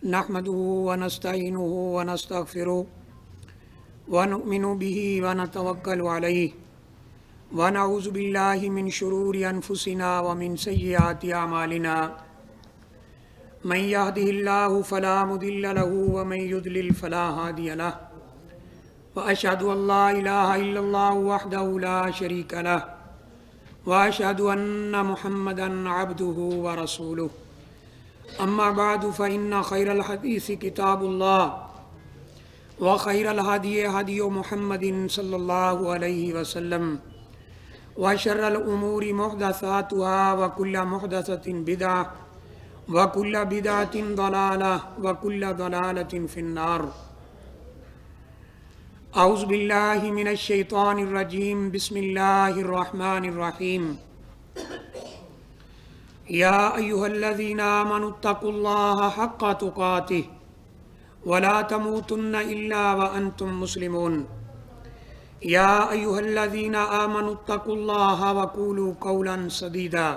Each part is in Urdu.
نحمده ونستعينه ونستغفره ونؤمن به ونتوكل عليه ونعوذ بالله من شرور أنفسنا ومن سيئات أعمالنا من يهده الله فلا مضل له ومن يضلل فلا هادي له وأشهد أن لا إله إلا الله وحده لا شريك له وأشهد أن محمدا عبده ورسوله أما بعد فإن خير الحديث كتاب الله وخير الهدي هدي محمد صلى الله عليه وسلم وشر الأمور محدثاتها وكل محدثة بدعة وكل بدعة ضلالة وكل ضلالة في النار أعوذ بالله من الشيطان الرجيم بسم الله الرحمن الرحيم يا أيها الذين آمنوا اتقوا الله حق تقاته ولا تموتن إلا وأنتم مسلمون يا أيها الذين آمنوا اتقوا الله وقولوا قولا سديدا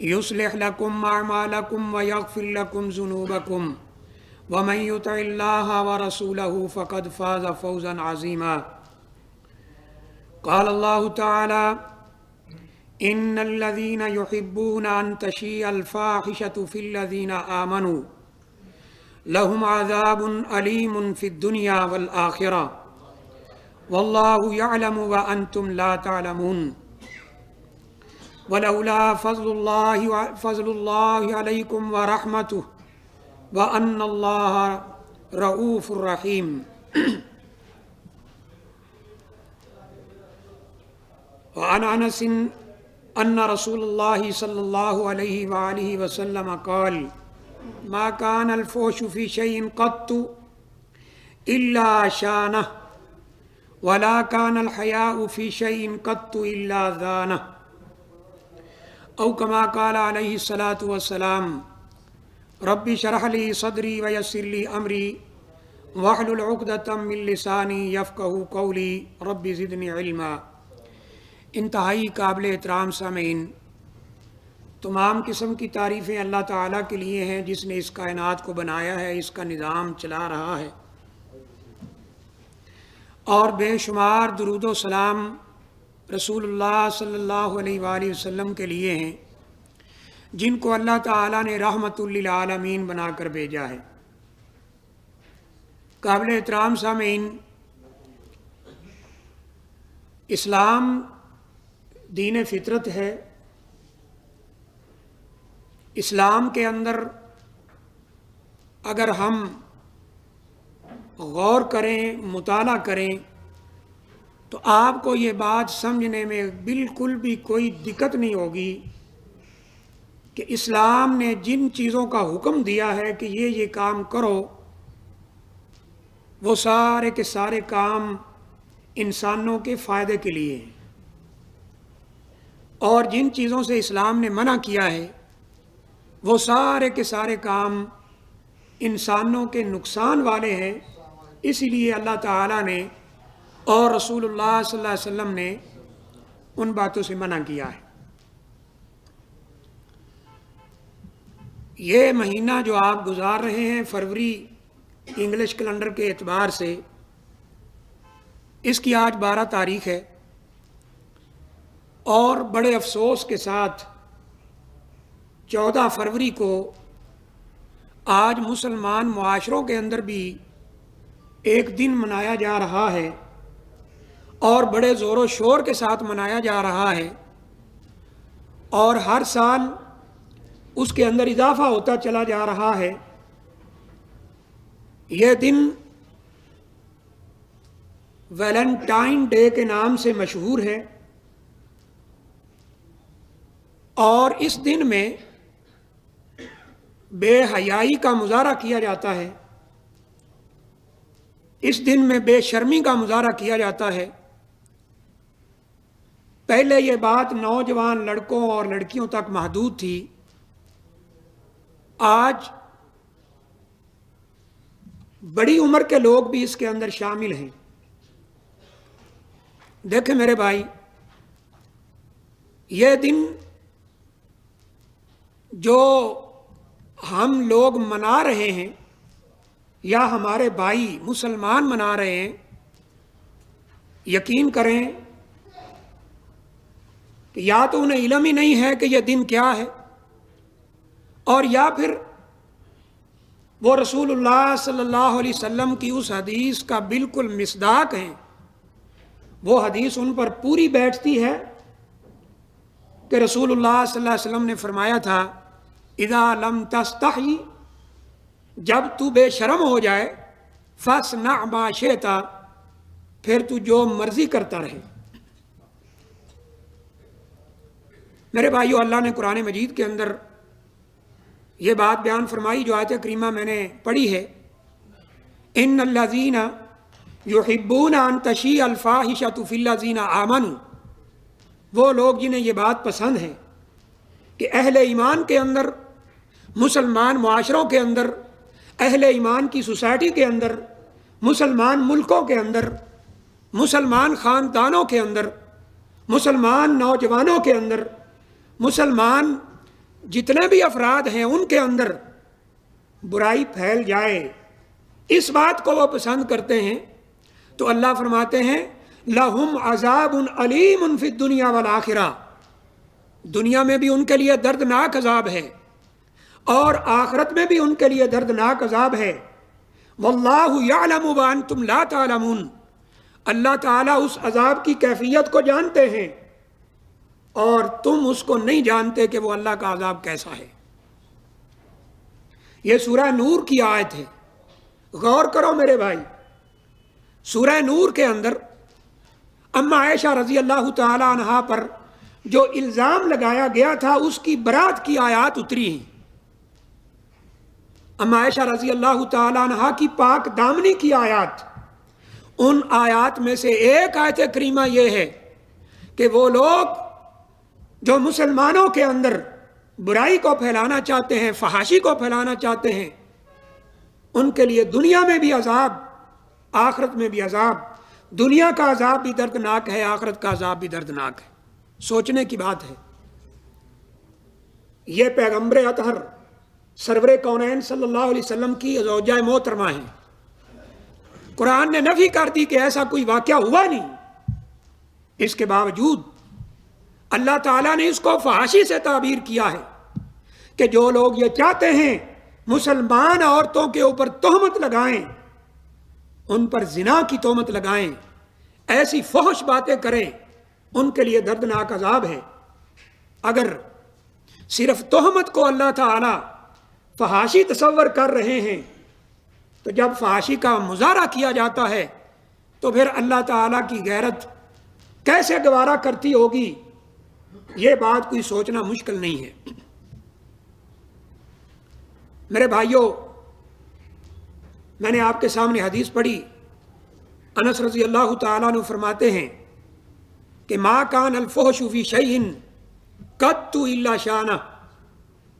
يصلح لكم أعمالكم ويغفر لكم ذنوبكم ومن يطع الله ورسوله فقد فاز فوزا عظيما قال الله تعالى إن الذين يحبون أن تشيع الفاحشة في الذين آمنوا لهم عذاب أليم في الدنيا والآخرة والله يعلم وأنتم لا تعلمون ولولا فضل الله عليكم ورحمته وأن الله رؤوف رحيم وعن أنس أن رسول الله صلى الله عليه وآله وسلم قال ما كان الفحش في شيء قط إلا شانه ولا كان الحياء في شيء قط إلا زانه أو كما قال عليه الصلاة والسلام رب اشرح لي صدري ويسر لي أمري واحلل عقدة من لساني يفقهوا قولي رب زدني علما۔ انتہائی قابل احترام سامعین، تمام قسم کی تعریفیں اللہ تعالیٰ کے لیے ہیں جس نے اس کائنات کو بنایا ہے، اس کا نظام چلا رہا ہے، اور بے شمار درود و سلام رسول اللہ صلی اللہ علیہ وآلہ وسلم کے لیے ہیں جن کو اللہ تعالیٰ نے رحمت للعالمین بنا کر بھیجا ہے۔ قابل احترام سامعین، اسلام دین فطرت ہے۔ اسلام کے اندر اگر ہم غور کریں، مطالعہ کریں، تو آپ کو یہ بات سمجھنے میں بالکل بھی کوئی دقت نہیں ہوگی کہ اسلام نے جن چیزوں کا حکم دیا ہے کہ یہ کام کرو، وہ سارے کے سارے کام انسانوں کے فائدے کے لیے ہیں، اور جن چیزوں سے اسلام نے منع کیا ہے وہ سارے کے سارے کام انسانوں کے نقصان والے ہیں۔ اسی لیے اللہ تعالیٰ نے اور رسول اللہ صلی اللہ علیہ وسلم نے ان باتوں سے منع کیا ہے۔ یہ مہینہ جو آپ گزار رہے ہیں فروری انگلش کیلنڈر کے اعتبار سے، اس کی آج 12 تاریخ ہے، اور بڑے افسوس کے ساتھ 14 فروری کو آج مسلمان معاشروں کے اندر بھی ایک دن منایا جا رہا ہے، اور بڑے زور و شور کے ساتھ منایا جا رہا ہے، اور ہر سال اس کے اندر اضافہ ہوتا چلا جا رہا ہے۔ یہ دن ویلنٹائن ڈے کے نام سے مشہور ہے، اور اس دن میں بے حیائی کا مظاہرہ کیا جاتا ہے، اس دن میں بے شرمی کا مظاہرہ کیا جاتا ہے۔ پہلے یہ بات نوجوان لڑکوں اور لڑکیوں تک محدود تھی، آج بڑی عمر کے لوگ بھی اس کے اندر شامل ہیں۔ دیکھیں میرے بھائی، یہ دن جو ہم لوگ منا رہے ہیں یا ہمارے بھائی مسلمان منا رہے ہیں، یقین کریں کہ یا تو انہیں علم ہی نہیں ہے کہ یہ دن کیا ہے، اور یا پھر وہ رسول اللہ صلی اللہ علیہ وسلم کی اس حدیث کا بالکل مصداق ہیں۔ وہ حدیث ان پر پوری بیٹھتی ہے کہ رسول اللہ صلی اللہ علیہ وسلم نے فرمایا تھا، اذا لم تستحی، جب تو بے شرم ہو جائے، فاصنع ما شئت، پھر تو جو مرضی کرتا رہے۔ میرے بھائیو، اللہ نے قرآن مجید کے اندر یہ بات بیان فرمائی جو آیت کریمہ میں نے پڑھی ہے، ان الذین یحبون ان تشیع الفاحشۃ فی الذین آمنوا، وہ لوگ جنہیں یہ بات پسند ہے کہ اہل ایمان کے اندر، مسلمان معاشروں کے اندر، اہل ایمان کی سوسائٹی کے اندر، مسلمان ملکوں کے اندر، مسلمان خاندانوں کے اندر، مسلمان نوجوانوں کے اندر، مسلمان جتنے بھی افراد ہیں ان کے اندر برائی پھیل جائے، اس بات کو وہ پسند کرتے ہیں، تو اللہ فرماتے ہیں لَهُمْ عَذَابٌ عَلِيمٌ فِي الدُّنْيَا وَالْآخِرَةِ، دنیا میں بھی ان کے لیے دردناک عذاب ہے اور آخرت میں بھی ان کے لیے دردناک عذاب ہے۔ وَاللَّهُ يَعْلَمُ وَأَنْتُمْ لَا تَعْلَمُونَ، اللہ تعالیٰ اس عذاب کی کیفیت کو جانتے ہیں اور تم اس کو نہیں جانتے کہ وہ اللہ کا عذاب کیسا ہے۔ یہ سورہ نور کی آیت ہے، غور کرو میرے بھائی۔ سورہ نور کے اندر اما عائشہ رضی اللہ تعالی عنہا پر جو الزام لگایا گیا تھا اس کی برات کی آیات اتری ہیں۔ اما عائشہ رضی اللہ تعالی عنہا کی پاک دامنی کی آیات، ان آیات میں سے ایک آیت کریمہ یہ ہے کہ وہ لوگ جو مسلمانوں کے اندر برائی کو پھیلانا چاہتے ہیں، فحاشی کو پھیلانا چاہتے ہیں، ان کے لیے دنیا میں بھی عذاب، آخرت میں بھی عذاب۔ دنیا کا عذاب بھی دردناک ہے، آخرت کا عذاب بھی دردناک ہے۔ سوچنے کی بات ہے، یہ پیغمبر اطہر سرور کونین صلی اللہ علیہ وسلم کی زوجہ محترمہ ہیں، قرآن نے نفی کر دی کہ ایسا کوئی واقعہ ہوا نہیں، اس کے باوجود اللہ تعالیٰ نے اس کو فحاشی سے تعبیر کیا ہے کہ جو لوگ یہ چاہتے ہیں مسلمان عورتوں کے اوپر تہمت لگائیں، ان پر زنا کی تہمت لگائیں، ایسی فحش باتیں کریں، ان کے لیے دردناک عذاب ہے۔ اگر صرف تہمت کو اللہ تعالیٰ فحاشی تصور کر رہے ہیں تو جب فحاشی کا مظاہرہ کیا جاتا ہے تو پھر اللہ تعالیٰ کی غیرت کیسے گوارا کرتی ہوگی، یہ بات کوئی سوچنا مشکل نہیں ہے۔ میرے بھائیوں، میں نے آپ کے سامنے حدیث پڑھی، انس رضی اللہ تعالیٰ عنہ فرماتے ہیں کہ ما کان الفحش فی شیء قط الا شانہ،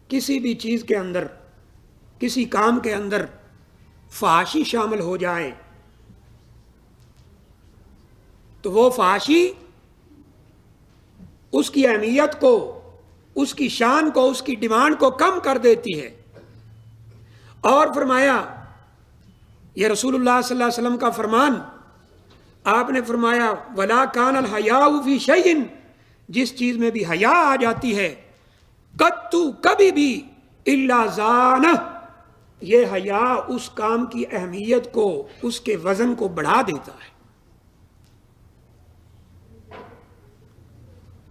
کسی بھی چیز کے اندر، کسی کام کے اندر فحاشی شامل ہو جائے تو وہ فحاشی اس کی اہمیت کو، اس کی شان کو، اس کی ڈیمانڈ کو کم کر دیتی ہے۔ اور فرمایا، یہ رسول اللہ صلی اللہ علیہ وسلم کا فرمان، آپ نے فرمایا وَلَا كَانَ الْحَيَاءُ فِي شَيْءٍ، جس چیز میں بھی حیا آ جاتی ہے، قَطُّ، کبھی بھی، إِلَّا زَانَهُ، یہ حیا اس کام کی اہمیت کو، اس کے وزن کو بڑھا دیتا ہے۔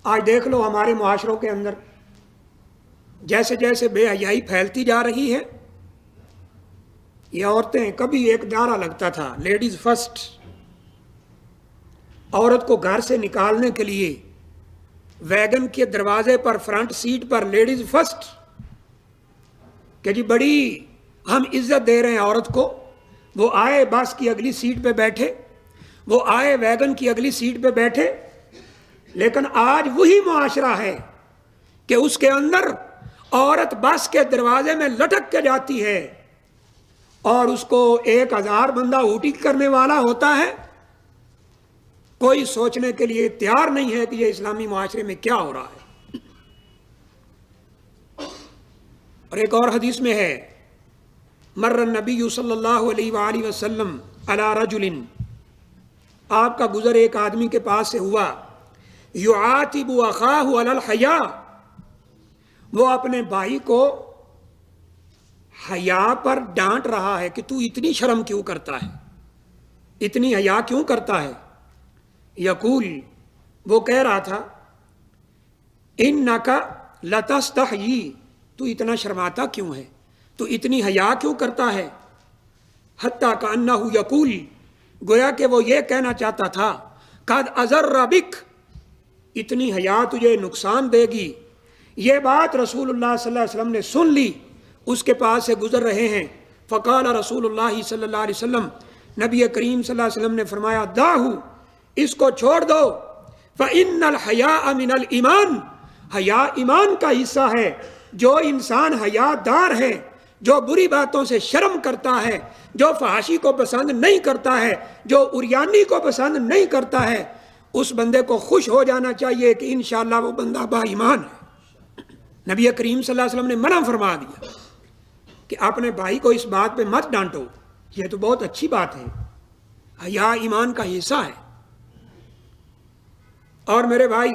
آج دیکھ لو ہمارے معاشروں کے اندر جیسے جیسے بے حیائی پھیلتی جا رہی ہے، یہ عورتیں، کبھی ایک نعرہ لگتا تھا لیڈیز فرسٹ، عورت کو گھر سے نکالنے کے لیے ویگن کے دروازے پر فرنٹ سیٹ پر لیڈیز فرسٹ، کہ جی بڑی ہم عزت دے رہے ہیں عورت کو، وہ آئے بس کی اگلی سیٹ پہ بیٹھے، وہ آئے ویگن کی اگلی سیٹ پہ بیٹھے۔ لیکن آج وہی معاشرہ ہے کہ اس کے اندر عورت بس کے دروازے میں لٹک کے جاتی ہے اور اس کو 1000 بندہ اوٹی کرنے والا ہوتا ہے، کوئی سوچنے کے لیے تیار نہیں ہے کہ یہ اسلامی معاشرے میں کیا ہو رہا ہے۔ اور ایک اور حدیث میں ہے مر النبی صلی اللہ علیہ وآلہ وسلم علی رجل، آپ کا گزر ایک آدمی کے پاس سے ہوا، یعاتب اخاہ علی الحیا، وہ اپنے بھائی کو حیا پر ڈانٹ رہا ہے کہ تو اتنی شرم کیوں کرتا ہے، اتنی حیا کیوں کرتا ہے۔ یقول، وہ کہہ رہا تھا، انک لتستحیی، تو اتنا شرماتا کیوں ہے، تو اتنی حیا کیوں کرتا ہے۔ حتیٰ کأنہ یقول، گویا کہ وہ یہ کہنا چاہتا تھا، قد اضر بک، اتنی حیا تجھے نقصان دے گی۔ یہ بات رسول اللہ صلی اللہ علیہ وسلم نے سن لی، اس کے پاس سے گزر رہے ہیں۔ فقال رسول اللہ صلی اللہ علیہ وسلم، نبی کریم صلی اللہ علیہ وسلم نے فرمایا، داہو، اس کو چھوڑ دو، فإن الحیاء من الایمان، حیا ایمان کا حصہ ہے۔ جو انسان حیا دار ہے، جو بری باتوں سے شرم کرتا ہے، جو فحاشی کو پسند نہیں کرتا ہے، جو عریانی کو پسند نہیں کرتا ہے، اس بندے کو خوش ہو جانا چاہیے کہ انشاءاللہ وہ بندہ با ایمان ہے۔ نبی کریم صلی اللہ علیہ وسلم نے منع فرما دیا کہ اپنے بھائی کو اس بات پہ مت ڈانٹو، یہ تو بہت اچھی بات ہے، حیا ایمان کا حصہ ہے۔ اور میرے بھائی،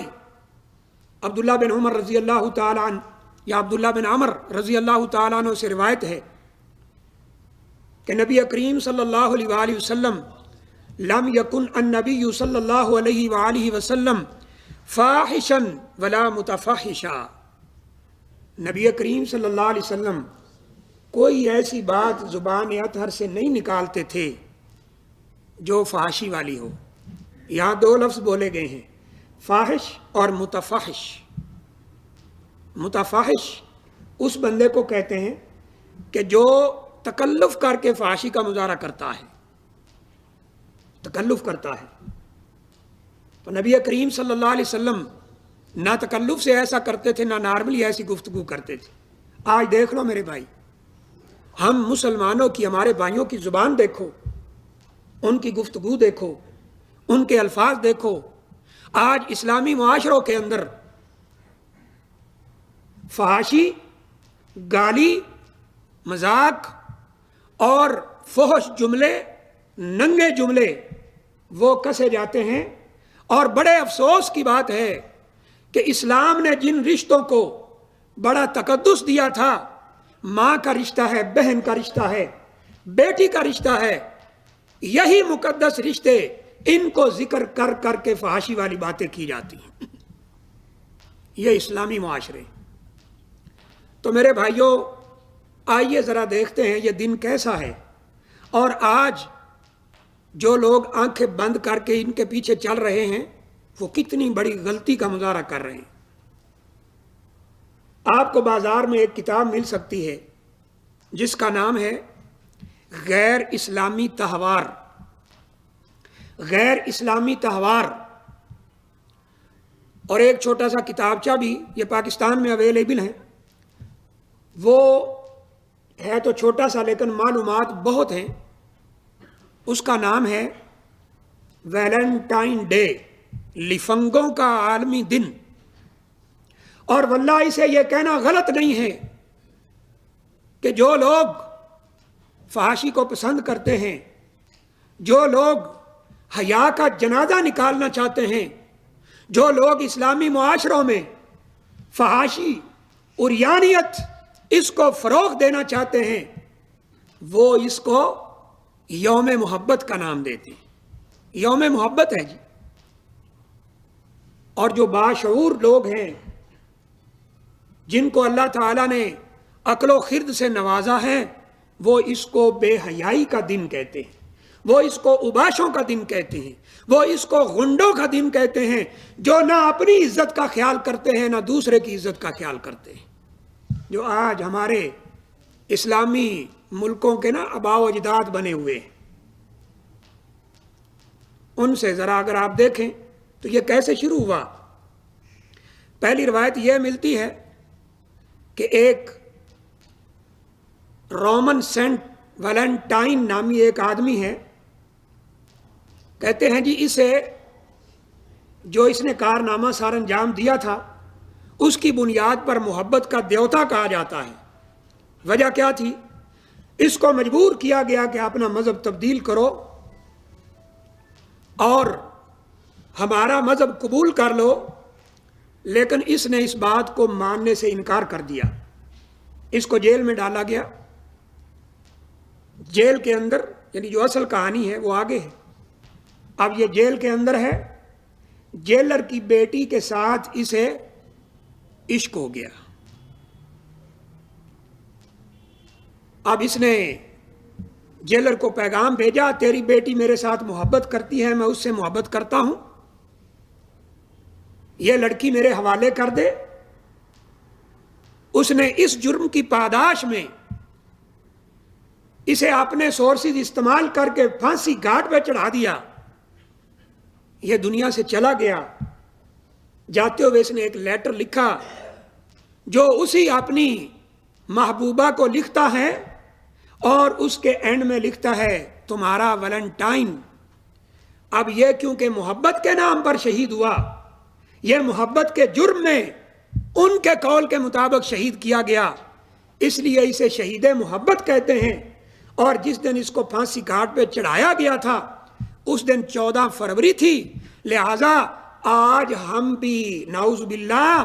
عبداللہ بن عمر رضی اللہ تعالیٰ عنہ یا عبداللہ بن عمر رضی اللہ تعالیٰ عنہ سے روایت ہے کہ نبی کریم صلی اللہ علیہ وآلہ وسلم، لم یکن النبی صلی اللہ علیہ وآلہ وسلم فاحشا ولا متفحشا، نبی کریم صلی اللہ علیہ وسلم کوئی ایسی بات زبان اطہر سے نہیں نکالتے تھے جو فحاشی والی ہو۔ یہاں دو لفظ بولے گئے ہیں، فاحش اور متفحش۔ متفحش اس بندے کو کہتے ہیں کہ جو تکلف کر کے فحاشی کا مظاہرہ کرتا ہے، تکلف کرتا ہے۔ تو نبی کریم صلی اللہ علیہ وسلم نہ تکلف سے ایسا کرتے تھے، نہ نارملی ایسی گفتگو کرتے تھے۔ آج دیکھ لو میرے بھائی، ہم مسلمانوں کی، ہمارے بھائیوں کی زبان دیکھو، ان کی گفتگو دیکھو، ان کے الفاظ دیکھو۔ آج اسلامی معاشروں کے اندر فحاشی، گالی، مذاق اور فحش جملے، ننگے جملے وہ کسے جاتے ہیں۔ اور بڑے افسوس کی بات ہے کہ اسلام نے جن رشتوں کو بڑا تقدس دیا تھا، ماں کا رشتہ ہے، بہن کا رشتہ ہے، بیٹی کا رشتہ ہے، یہی مقدس رشتے ان کو ذکر کر کر کے فحاشی والی باتیں کی جاتی ہیں۔ یہ اسلامی معاشرے۔ تو میرے بھائیوں، آئیے ذرا دیکھتے ہیں یہ دن کیسا ہے، اور آج جو لوگ آنکھیں بند کر کے ان کے پیچھے چل رہے ہیں وہ کتنی بڑی غلطی کا مظاہرہ کر رہے ہیں۔ آپ کو بازار میں ایک کتاب مل سکتی ہے جس کا نام ہے غیر اسلامی تہوار، غیر اسلامی تہوار۔ اور ایک چھوٹا سا کتابچہ بھی یہ پاکستان میں اویلیبل ہے، وہ ہے تو چھوٹا سا لیکن معلومات بہت ہیں۔ اس کا نام ہے ویلنٹائن ڈے، لفنگوں کا عالمی دن۔ اور واللہ اسے یہ کہنا غلط نہیں ہے کہ جو لوگ فحاشی کو پسند کرتے ہیں، جو لوگ حیا کا جنازہ نکالنا چاہتے ہیں، جو لوگ اسلامی معاشروں میں فحاشی، عریانیت، اس کو فروغ دینا چاہتے ہیں، وہ اس کو یوم محبت کا نام دیتے ہیں۔ یوم محبت ہے جی۔ اور جو باشعور لوگ ہیں، جن کو اللہ تعالیٰ نے عقل و خرد سے نوازا ہے، وہ اس کو بے حیائی کا دن کہتے ہیں، وہ اس کو اوباشوں کا دن کہتے ہیں، وہ اس کو غنڈوں کا دن کہتے ہیں، جو نہ اپنی عزت کا خیال کرتے ہیں نہ دوسرے کی عزت کا خیال کرتے ہیں۔ جو آج ہمارے اسلامی ملکوں کے نا آباء و اجداد بنے ہوئے ہیں، ان سے ذرا اگر آپ دیکھیں تو یہ کیسے شروع ہوا۔ پہلی روایت یہ ملتی ہے کہ ایک رومن سینٹ ویلنٹائن نامی ایک آدمی ہے، کہتے ہیں جی اسے جو اس نے کارنامہ سار انجام دیا تھا، اس کی بنیاد پر محبت کا دیوتا کہا جاتا ہے۔ وجہ کیا تھی؟ اس کو مجبور کیا گیا کہ اپنا مذہب تبدیل کرو اور ہمارا مذہب قبول کر لو، لیکن اس نے اس بات کو ماننے سے انکار کر دیا۔ اس کو جیل میں ڈالا گیا۔ جیل کے اندر، یعنی جو اصل کہانی ہے وہ آگے ہے۔ اب یہ جیل کے اندر ہے، جیلر کی بیٹی کے ساتھ اسے عشق ہو گیا۔ اب اس نے جیلر کو پیغام بھیجا، تیری بیٹی میرے ساتھ محبت کرتی ہے، میں اس سے محبت کرتا ہوں، یہ لڑکی میرے حوالے کر دے۔ اس نے اس جرم کی پاداش میں اسے اپنے سورسز استعمال کر کے پھانسی گھاٹ پہ چڑھا دیا۔ یہ دنیا سے چلا گیا۔ جاتے ہوئے اس نے ایک لیٹر لکھا جو اسی اپنی محبوبہ کو لکھتا ہے، اور اس کے اینڈ میں لکھتا ہے تمہارا ویلنٹائن۔ اب یہ کیونکہ محبت کے نام پر شہید ہوا، یہ محبت کے جرم میں ان کے قول کے مطابق شہید کیا گیا، اس لیے اسے شہید محبت کہتے ہیں۔ اور جس دن اس کو پھانسی گھاٹ پہ چڑھایا گیا تھا اس دن 14 فروری تھی، لہذا آج ہم بھی نعوذ باللہ،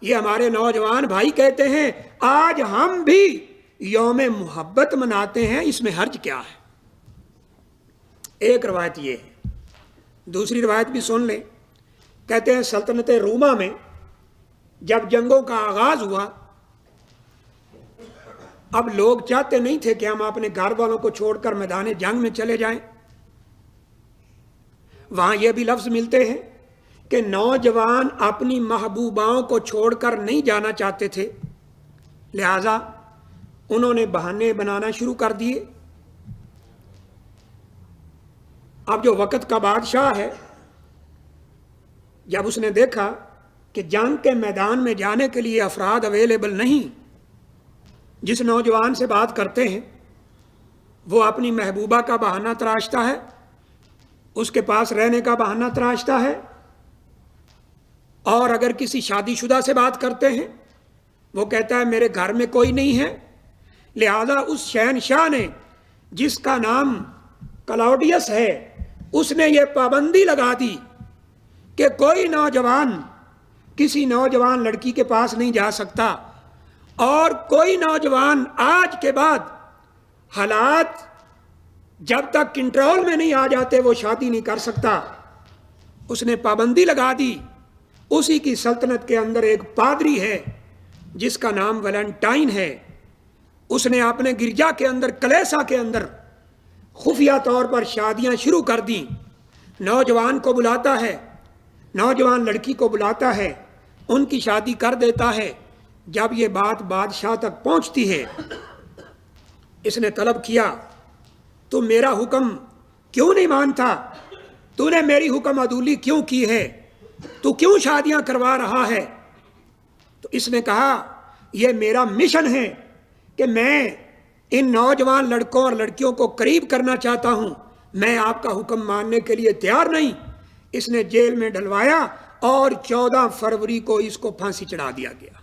یہ ہمارے نوجوان بھائی کہتے ہیں آج ہم بھی یوم محبت مناتے ہیں، اس میں حرج کیا ہے؟ ایک روایت یہ ہے۔ دوسری روایت بھی سن لیں۔ کہتے ہیں سلطنت روما میں جب جنگوں کا آغاز ہوا، اب لوگ چاہتے نہیں تھے کہ ہم اپنے گھر والوں کو چھوڑ کر میدان جنگ میں چلے جائیں۔ وہاں یہ بھی لفظ ملتے ہیں کہ نوجوان اپنی محبوباؤں کو چھوڑ کر نہیں جانا چاہتے تھے، لہذا انہوں نے بہانے بنانا شروع کر دیے۔ اب جو وقت کا بادشاہ ہے، جب اس نے دیکھا کہ جنگ کے میدان میں جانے کے لیے افراد اویلیبل نہیں، جس نوجوان سے بات کرتے ہیں وہ اپنی محبوبہ کا بہانہ تراشتا ہے، اس کے پاس رہنے کا بہانہ تراشتا ہے، اور اگر کسی شادی شدہ سے بات کرتے ہیں وہ کہتا ہے میرے گھر میں کوئی نہیں ہے۔ لہذا اس شہنشاہ نے، جس کا نام کلاؤڈیس ہے، اس نے یہ پابندی لگا دی کہ کوئی نوجوان کسی نوجوان لڑکی کے پاس نہیں جا سکتا، اور کوئی نوجوان آج کے بعد حالات جب تک کنٹرول میں نہیں آ جاتے وہ شادی نہیں کر سکتا۔ اس نے پابندی لگا دی۔ اسی کی سلطنت کے اندر ایک پادری ہے جس کا نام ویلنٹائن ہے، اس نے اپنے گرجا کے اندر، کلیسا کے اندر خفیہ طور پر شادیاں شروع کر دیں۔ نوجوان کو بلاتا ہے، نوجوان لڑکی کو بلاتا ہے، ان کی شادی کر دیتا ہے۔ جب یہ بات بادشاہ تک پہنچتی ہے، اس نے طلب کیا تو میرا حکم کیوں نہیں مانتا؟ تو نے میری حکم عدولی کیوں کی ہے؟ تو کیوں شادیاں کروا رہا ہے؟ تو اس نے کہا یہ میرا مشن ہے کہ میں ان نوجوان لڑکوں اور لڑکیوں کو قریب کرنا چاہتا ہوں، میں آپ کا حکم ماننے کے لیے تیار نہیں۔ اس نے جیل میں ڈلوایا اور 14 فروری کو اس کو پھانسی چڑھا دیا گیا۔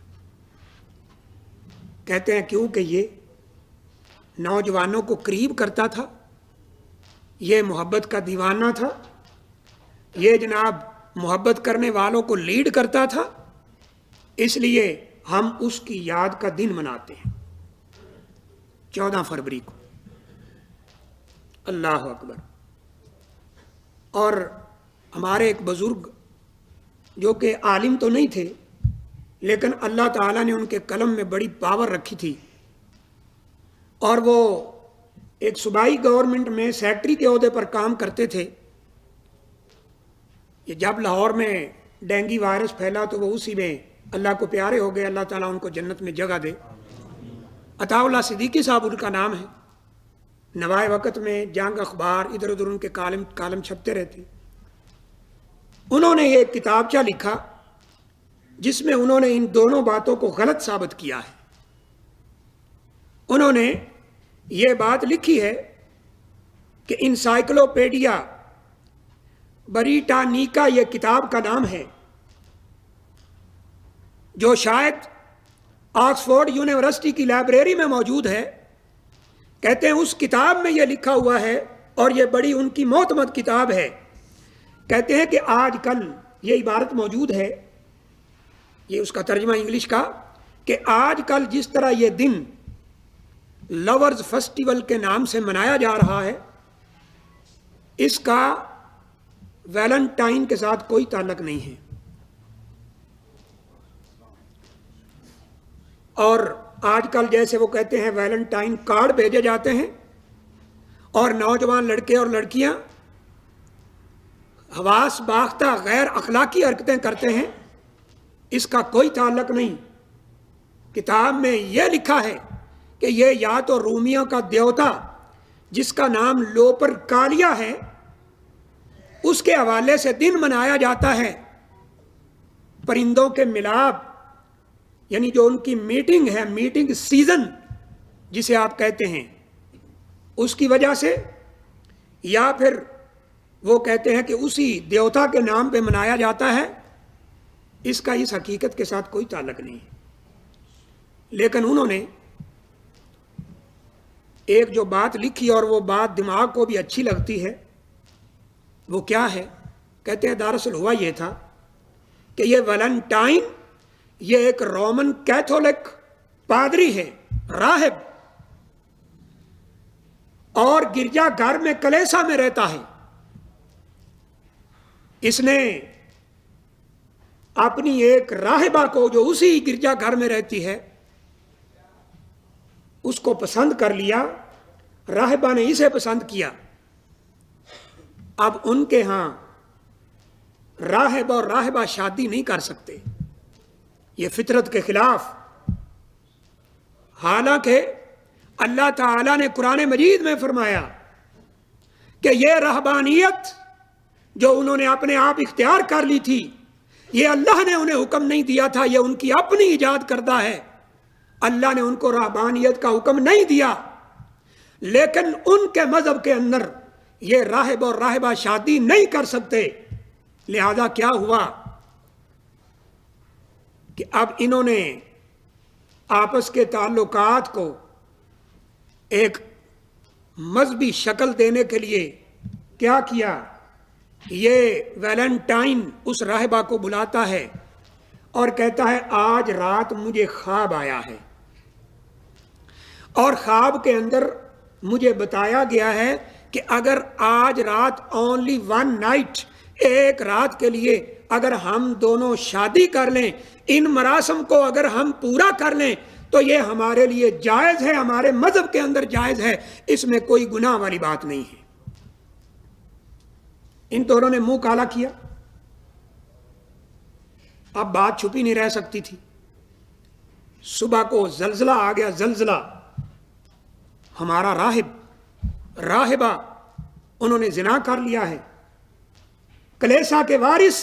کہتے ہیں کیونکہ یہ نوجوانوں کو قریب کرتا تھا، یہ محبت کا دیوانہ تھا، یہ جناب محبت کرنے والوں کو لیڈ کرتا تھا، اس لیے ہم اس کی یاد کا دن مناتے ہیں 14 فروری کو۔ اللہ اکبر۔ اور ہمارے ایک بزرگ جو کہ عالم تو نہیں تھے لیکن اللہ تعالیٰ نے ان کے قلم میں بڑی پاور رکھی تھی، اور وہ ایک صوبائی گورنمنٹ میں سیکٹری کے عہدے پر کام کرتے تھے۔ یہ جب لاہور میں ڈینگی وائرس پھیلا تو وہ اسی میں اللہ کو پیارے ہو گئے، اللہ تعالیٰ ان کو جنت میں جگہ دے۔ عطا اللہ صدیقی صاحب ان کا نام ہے۔ نوائے وقت میں جنگ اخبار ادھر ادھر ان کے کالم چھپتے رہتے۔ انہوں نے ایک کتابچہ لکھا جس میں انہوں نے ان دونوں باتوں کو غلط ثابت کیا ہے۔ انہوں نے یہ بات لکھی ہے کہ انسائکلوپیڈیا بریٹانیکا یہ کتاب کا نام ہے، جو شاید آکسفورڈ یونیورسٹی کی لائبریری میں موجود ہے. کہتے ہیں اس کتاب میں یہ لکھا ہوا ہے، اور یہ بڑی ان کی معتمد کتاب ہے. کہتے ہیں کہ آج کل یہ عبارت موجود ہے، یہ اس کا ترجمہ انگلش کا، کہ آج کل جس طرح یہ دن لورز فیسٹیول کے نام سے منایا جا رہا ہے، اس کا ویلنٹائن کے ساتھ کوئی تعلق نہیں ہے. اور آج کل جیسے وہ کہتے ہیں ویلنٹائن کارڈ بھیجے جاتے ہیں، اور نوجوان لڑکے اور لڑکیاں حواس باختہ غیر اخلاقی حرکتیں کرتے ہیں، اس کا کوئی تعلق نہیں. کتاب میں یہ لکھا ہے کہ یہ یا تو رومیوں کا دیوتا جس کا نام لوپر کالیا ہے، اس کے حوالے سے دن منایا جاتا ہے. پرندوں کے ملاپ، یعنی جو ان کی میٹنگ ہے، میٹنگ سیزن جسے آپ کہتے ہیں، اس کی وجہ سے، یا پھر وہ کہتے ہیں کہ اسی دیوتا کے نام پہ منایا جاتا ہے. اس کا اس حقیقت کے ساتھ کوئی تعلق نہیں. لیکن انہوں نے ایک جو بات لکھی، اور وہ بات دماغ کو بھی اچھی لگتی ہے، وہ کیا ہے؟ کہتے ہیں دراصل ہوا یہ تھا کہ یہ ویلنٹائن یہ ایک رومن کیتھولک پادری ہے، راہب، اور گرجا گھر میں کلیسا میں رہتا ہے. اس نے اپنی ایک راہبہ کو جو اسی گرجا گھر میں رہتی ہے اس کو پسند کر لیا، راہبہ نے اسے پسند کیا. اب ان کے ہاں راہب اور راہبہ شادی نہیں کر سکتے، یہ فطرت کے خلاف. حالانکہ اللہ تعالیٰ نے قرآن مجید میں فرمایا کہ یہ رہبانیت جو انہوں نے اپنے آپ اختیار کر لی تھی، یہ اللہ نے انہیں حکم نہیں دیا تھا، یہ ان کی اپنی ایجاد کردہ ہے. اللہ نے ان کو رہبانیت کا حکم نہیں دیا، لیکن ان کے مذہب کے اندر یہ راہب اور راہبہ شادی نہیں کر سکتے. لہذا کیا ہوا کہ اب انہوں نے آپس کے تعلقات کو ایک مذہبی شکل دینے کے لیے کیا کیا؟ یہ ویلنٹائن اس راہبہ کو بلاتا ہے اور کہتا ہے آج رات مجھے خواب آیا ہے، اور خواب کے اندر مجھے بتایا گیا ہے کہ اگر آج رات اونلی ون نائٹ، ایک رات کے لیے اگر ہم دونوں شادی کر لیں، ان مراسم کو اگر ہم پورا کر لیں تو یہ ہمارے لیے جائز ہے، ہمارے مذہب کے اندر جائز ہے، اس میں کوئی گناہ والی بات نہیں ہے. ان دونوں نے منہ کالا کیا. اب بات چھپی نہیں رہ سکتی تھی. صبح کو زلزلہ آ گیا، زلزلہ. ہمارا راہب، راہبہ، انہوں نے زنا کر لیا ہے. کلیسا کے وارث،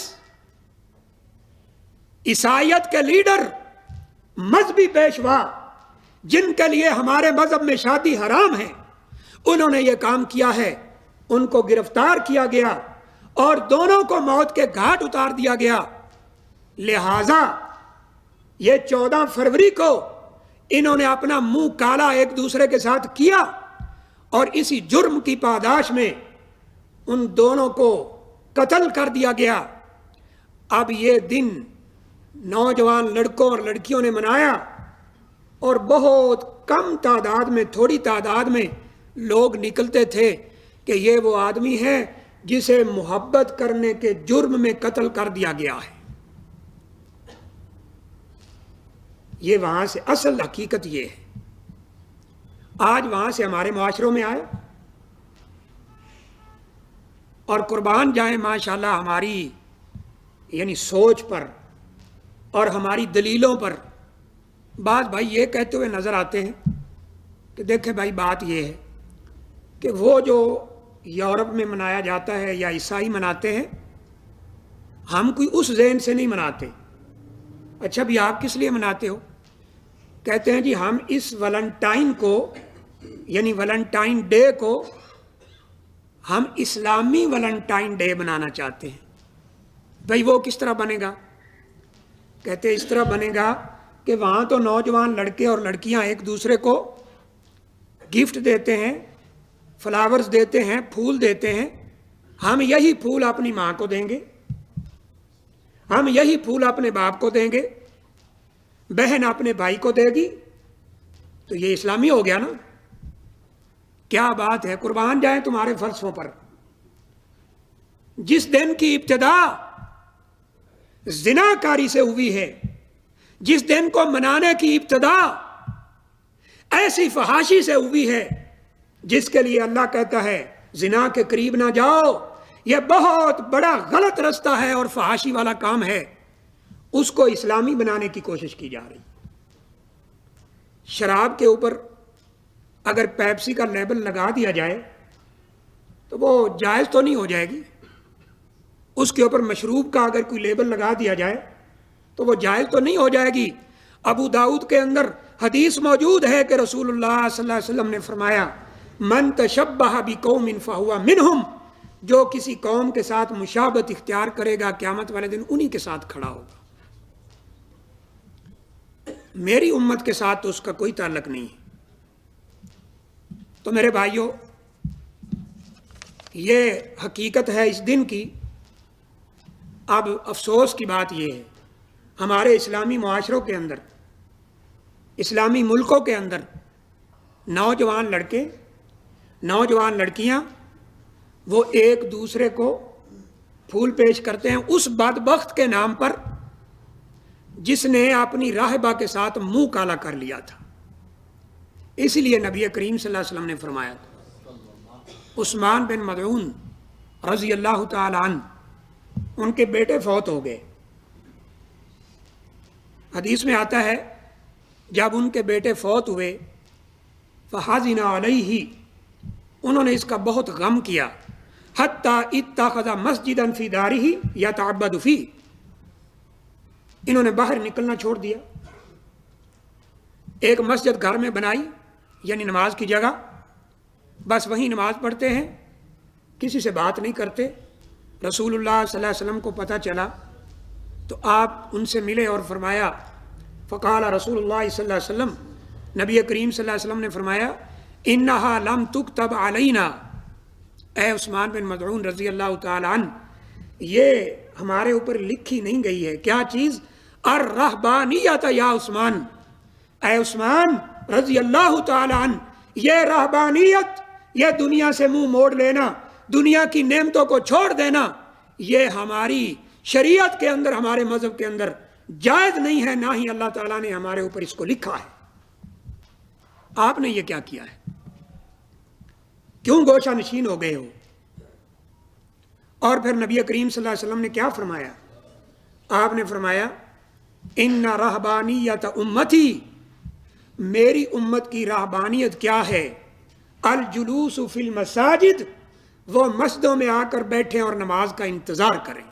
عیسائیت کے لیڈر، مذہبی پیشوا جن کے لیے ہمارے مذہب میں شادی حرام ہے، انہوں نے یہ کام کیا ہے. ان کو گرفتار کیا گیا اور دونوں کو موت کے گھاٹ اتار دیا گیا. لہذا یہ 14 فروری کو انہوں نے اپنا منہ کالا ایک دوسرے کے ساتھ کیا، اور اسی جرم کی پاداش میں ان دونوں کو قتل کر دیا گیا. اب یہ دن نوجوان لڑکوں اور لڑکیوں نے منایا، اور بہت کم تعداد میں، تھوڑی تعداد میں لوگ نکلتے تھے کہ یہ وہ آدمی ہے جسے محبت کرنے کے جرم میں قتل کر دیا گیا ہے. یہ وہاں سے اصل حقیقت یہ ہے. آج وہاں سے ہمارے معاشروں میں آئے، اور قربان جائیں ماشاءاللہ ہماری یعنی سوچ پر اور ہماری دلیلوں پر بعض بھائی یہ کہتے ہوئے نظر آتے ہیں کہ دیکھیں بھائی بات یہ ہے کہ وہ جو یورپ میں منایا جاتا ہے یا عیسائی مناتے ہیں، ہم کوئی اس ذہن سے نہیں مناتے. اچھا بھی آپ کس لیے مناتے ہو؟ کہتے ہیں جی ہم اس ویلنٹائن کو، یعنی ویلنٹائن ڈے کو، ہم اسلامی ویلنٹائن ڈے بنانا چاہتے ہیں. بھائی وہ کس طرح بنے گا؟ کہتے ہیں اس طرح بنے گا کہ وہاں تو نوجوان لڑکے اور لڑکیاں ایک دوسرے کو گفٹ دیتے ہیں، فلاورز دیتے ہیں، پھول دیتے ہیں، ہم یہی پھول اپنی ماں کو دیں گے، ہم یہی پھول اپنے باپ کو دیں گے، بہن اپنے بھائی کو دے گی، تو یہ اسلامی ہو گیا نا؟ کیا بات ہے، قربان جائیں تمہارے فلسفوں پر۔ جس دن کی ابتدا زنا کاری سے ہوئی ہے، جس دن کو منانے کی ابتدا ایسی فحاشی سے ہوئی ہے جس کے لیے اللہ کہتا ہے زنا کے قریب نہ جاؤ، یہ بہت بڑا غلط رستہ ہے اور فحاشی والا کام ہے، اس کو اسلامی بنانے کی کوشش کی جا رہی۔ شراب کے اوپر اگر پیپسی کا لیبل لگا دیا جائے تو وہ جائز تو نہیں ہو جائے گی، اس کے اوپر مشروب کا اگر کوئی لیبل لگا دیا جائے تو وہ جائز تو نہیں ہو جائے گی۔ ابو داؤد کے اندر حدیث موجود ہے کہ رسول اللہ صلی اللہ علیہ وسلم نے فرمایا من تشبہ بقوم فہو منہم، جو کسی قوم کے ساتھ مشابہت اختیار کرے گا قیامت والے دن انہی کے ساتھ کھڑا ہوگا۔ میری امت کے ساتھ تو اس کا کوئی تعلق نہیں ہے۔ تو میرے بھائیوں، یہ حقیقت ہے اس دن کی۔ اب افسوس کی بات یہ ہے ہمارے اسلامی معاشروں کے اندر، اسلامی ملکوں کے اندر نوجوان لڑکے، نوجوان لڑکیاں وہ ایک دوسرے کو پھول پیش کرتے ہیں اس بدبخت کے نام پر جس نے اپنی راہبہ کے ساتھ منہ کالا کر لیا تھا۔ اسی لیے نبی کریم صلی اللہ علیہ وسلم نے فرمایا تھا، عثمان بن مظعون رضی اللہ تعالی عنہ، ان کے بیٹے فوت ہو گئے۔ حدیث میں آتا ہے جب ان کے بیٹے فوت ہوئے فحزن علیہ، انہوں نے اس کا بہت غم کیا، حتی اتخذ مسجدا فی دارہ یتعبد فیہ، انہوں نے باہر نکلنا چھوڑ دیا، ایک مسجد گھر میں بنائی، یعنی نماز کی جگہ، بس وہیں نماز پڑھتے ہیں، کسی سے بات نہیں کرتے۔ رسول اللہ صلی اللہ علیہ وسلم کو پتہ چلا تو آپ ان سے ملے اور فرمایا، فقال رسول اللہ صلی اللہ علیہ وسلم، نبی کریم صلی اللہ علیہ وسلم نے فرمایا انہا لم تکتب علینا، اے عثمان بن مظعون رضی اللہ تعالی عنہ، یہ ہمارے اوپر لکھی نہیں گئی ہے۔ کیا چیز؟ الرہبانیت یا عثمان، اے عثمان رضی اللہ تعالی عنہ، یہ رہبانیت، یہ دنیا سے منہ موڑ لینا، دنیا کی نعمتوں کو چھوڑ دینا، یہ ہماری شریعت کے اندر، ہمارے مذہب کے اندر جائز نہیں ہے، نہ ہی اللہ تعالیٰ نے ہمارے اوپر اس کو لکھا ہے۔ آپ نے یہ کیا کیا ہے؟ کیوں گوشہ نشین ہو گئے ہو؟ اور پھر نبی کریم صلی اللہ علیہ وسلم نے کیا فرمایا؟ آپ نے فرمایا ان رہبانیت امتی، میری امت کی رہبانیت کیا ہے؟ الجلوس فی المساجد، وہ مسجدوں میں آ کر بیٹھیں اور نماز کا انتظار کریں،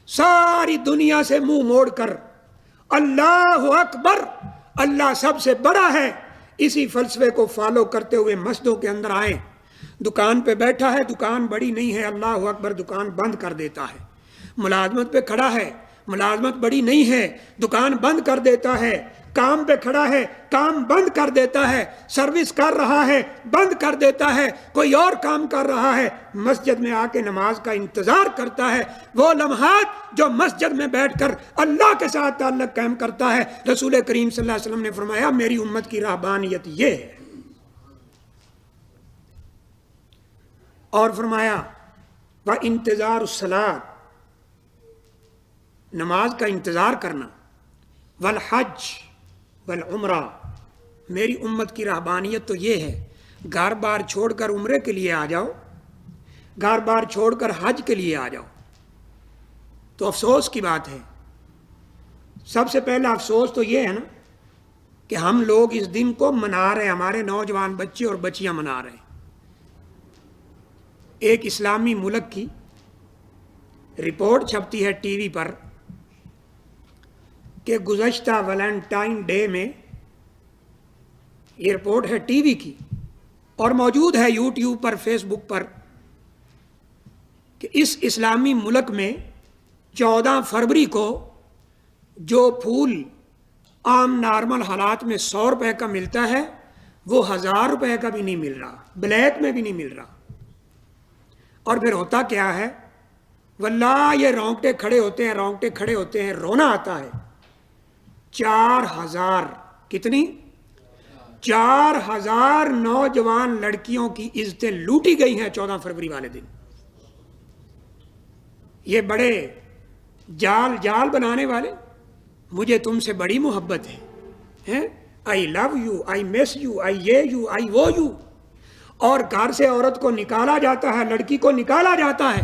ساری دنیا سے منہ موڑ کر اللہ اکبر، اللہ سب سے بڑا ہے، اسی فلسفے کو فالو کرتے ہوئے مسجدوں کے اندر آئیں۔ دکان پہ بیٹھا ہے، دکان بڑی نہیں ہے، اللہ اکبر، دکان بند کر دیتا ہے۔ ملازمت پہ کھڑا ہے، ملازمت بڑی نہیں ہے، دکان بند کر دیتا ہے۔ کام پہ کھڑا ہے، کام بند کر دیتا ہے۔ سروس کر رہا ہے، بند کر دیتا ہے۔ کوئی اور کام کر رہا ہے، مسجد میں آ کے نماز کا انتظار کرتا ہے۔ وہ لمحات جو مسجد میں بیٹھ کر اللہ کے ساتھ تعلق قائم کرتا ہے، رسول کریم صلی اللہ علیہ وسلم نے فرمایا میری امت کی رہبانیت یہ ہے۔ اور فرمایا وَانتظار الصلاۃ، نماز کا انتظار کرنا، والحج والعمرہ، میری امت کی رہبانیت تو یہ ہے، گھر بار چھوڑ کر عمرے کے لیے آ جاؤ، گھر بار چھوڑ کر حج کے لیے آ جاؤ۔ تو افسوس کی بات ہے، سب سے پہلا افسوس تو یہ ہے نا کہ ہم لوگ اس دن کو منا رہے ہیں، ہمارے نوجوان بچے اور بچیاں منا رہے ہیں۔ ایک اسلامی ملک کی رپورٹ چھپتی ہے ٹی وی پر کہ گزشتہ ویلنٹائن ڈے میں، یہ رپورٹ ہے ٹی وی کی اور موجود ہے یوٹیوب پر، فیس بک پر، کہ اس اسلامی ملک میں 14 فروری کو جو پھول عام نارمل حالات میں 100 روپے کا ملتا ہے، وہ 1000 روپے کا بھی نہیں مل رہا، بلیک میں بھی نہیں مل رہا۔ اور پھر ہوتا کیا ہے، واللہ یہ رونگٹے کھڑے ہوتے ہیں، رونا آتا ہے۔ 4000 کتنی 4000 نوجوان لڑکیوں کی عزتیں لوٹی گئی ہیں 14 فروری والے دن۔ یہ بڑے جال بنانے والے، مجھے تم سے بڑی محبت ہے، I love you, I miss you, I you, I وہ یو۔ اور گھر سے عورت کو نکالا جاتا ہے، لڑکی کو نکالا جاتا ہے،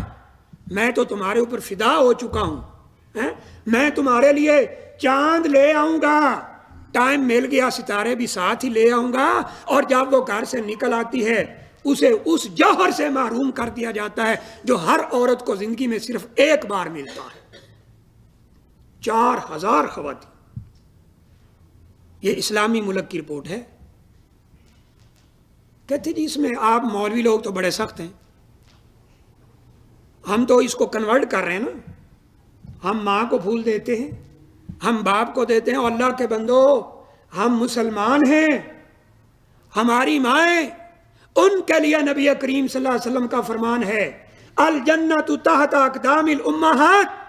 میں تو تمہارے اوپر فدا ہو چکا ہوں، میں تمہارے لیے چاند لے آؤں گا، ٹائم مل گیا ستارے بھی ساتھ ہی لے آؤں گا۔ اور جب وہ گھر سے نکل آتی ہے، اسے اس جوہر سے محروم کر دیا جاتا ہے جو ہر عورت کو زندگی میں صرف ایک بار ملتا ہے۔ 4000 خواتین، یہ اسلامی ملک کی رپورٹ ہے۔ کہتے جی اس میں آپ مولوی لوگ تو بڑے سخت ہیں، ہم تو اس کو کنورٹ کر رہے ہیں نا، ہم ماں کو پھول دیتے ہیں، ہم باپ کو دیتے ہیں۔ اور اللہ کے بندو، ہم مسلمان ہیں، ہماری مائیں، ان کے لیے نبی کریم صلی اللہ علیہ وسلم کا فرمان ہے، الجنت تحت اقدام الامہات،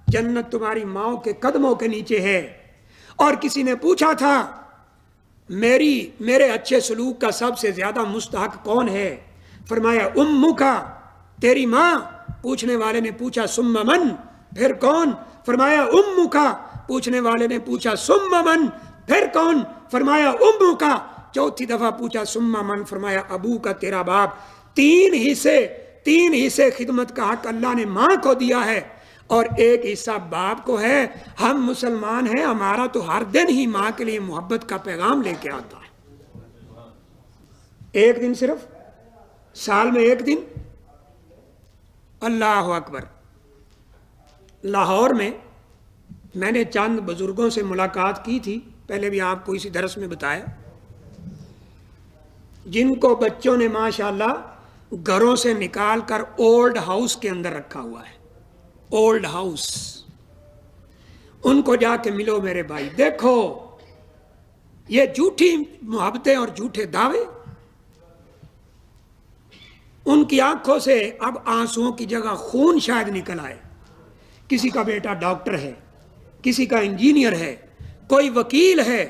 جنت تمہاری ماؤں کے قدموں کے نیچے ہے۔ اور کسی نے پوچھا تھا میرے اچھے سلوک کا سب سے زیادہ مستحق کون ہے؟ فرمایا امک، تیری ماں۔ پوچھنے والے نے پوچھا ثم من، پھر کون؟ فرمایا امک۔ پوچھنے والے نے پوچھا ثم من، پھر کون؟ فرمایا امک۔ چوتھی دفعہ پوچھا ثم من، فرمایا ابو کا، تیرا باپ۔ تین حصے خدمت کا حق اللہ نے ماں کو دیا ہے اور ایک حصہ باپ کو ہے۔ ہم مسلمان ہیں، ہمارا تو ہر دن ہی ماں کے لیے محبت کا پیغام لے کے آتا ہے۔ ایک دن، صرف سال میں ایک دن۔ اللہ اکبر۔ لاہور میں نے چند بزرگوں سے ملاقات کی تھی، پہلے بھی آپ کو اسی درس میں بتایا، جن کو بچوں نے ماشاءاللہ گھروں سے نکال کر اولڈ ہاؤس کے اندر رکھا ہوا ہے، اولڈ ہاؤس۔ ان کو جا کے ملو میرے بھائی، دیکھو یہ جھوٹی محبتیں اور جھوٹے دعوے، ان کی آنکھوں سے اب آنسوؤں کی جگہ خون شاید نکل آئے۔ کسی کا بیٹا ڈاکٹر ہے، کسی کا انجینئر ہے، کوئی وکیل ہے،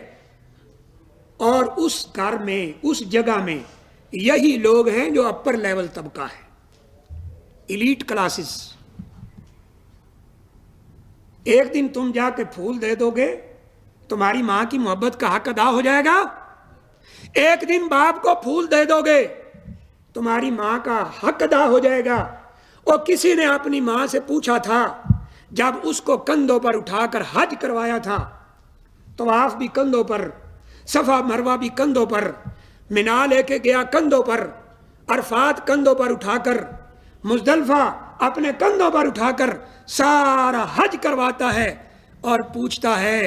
اور اس گھر میں، اس جگہ میں یہی لوگ ہیں جو اپر لیول طبقہ ہے، ایلیٹ کلاسز۔ ایک دن تم جا کے پھول دے دو گے، تمہاری ماں کی محبت کا حق ادا ہو جائے گا۔ ایک دن باپ کو پھول دے دو گے، تمہاری ماں کا حق ادا ہو جائے گا۔ اور کسی نے اپنی ماں سے پوچھا تھا، جب اس کو کندھوں پر اٹھا کر حج کروایا تھا، طواف بھی کندھوں پر، صفا مروہ بھی کندھوں پر، منا لے کے گیا کندھوں پر، عرفات کندھوں پر اٹھا کر، مزدلفہ اپنے کندھوں پر اٹھا کر سارا حج کرواتا ہے، اور پوچھتا ہے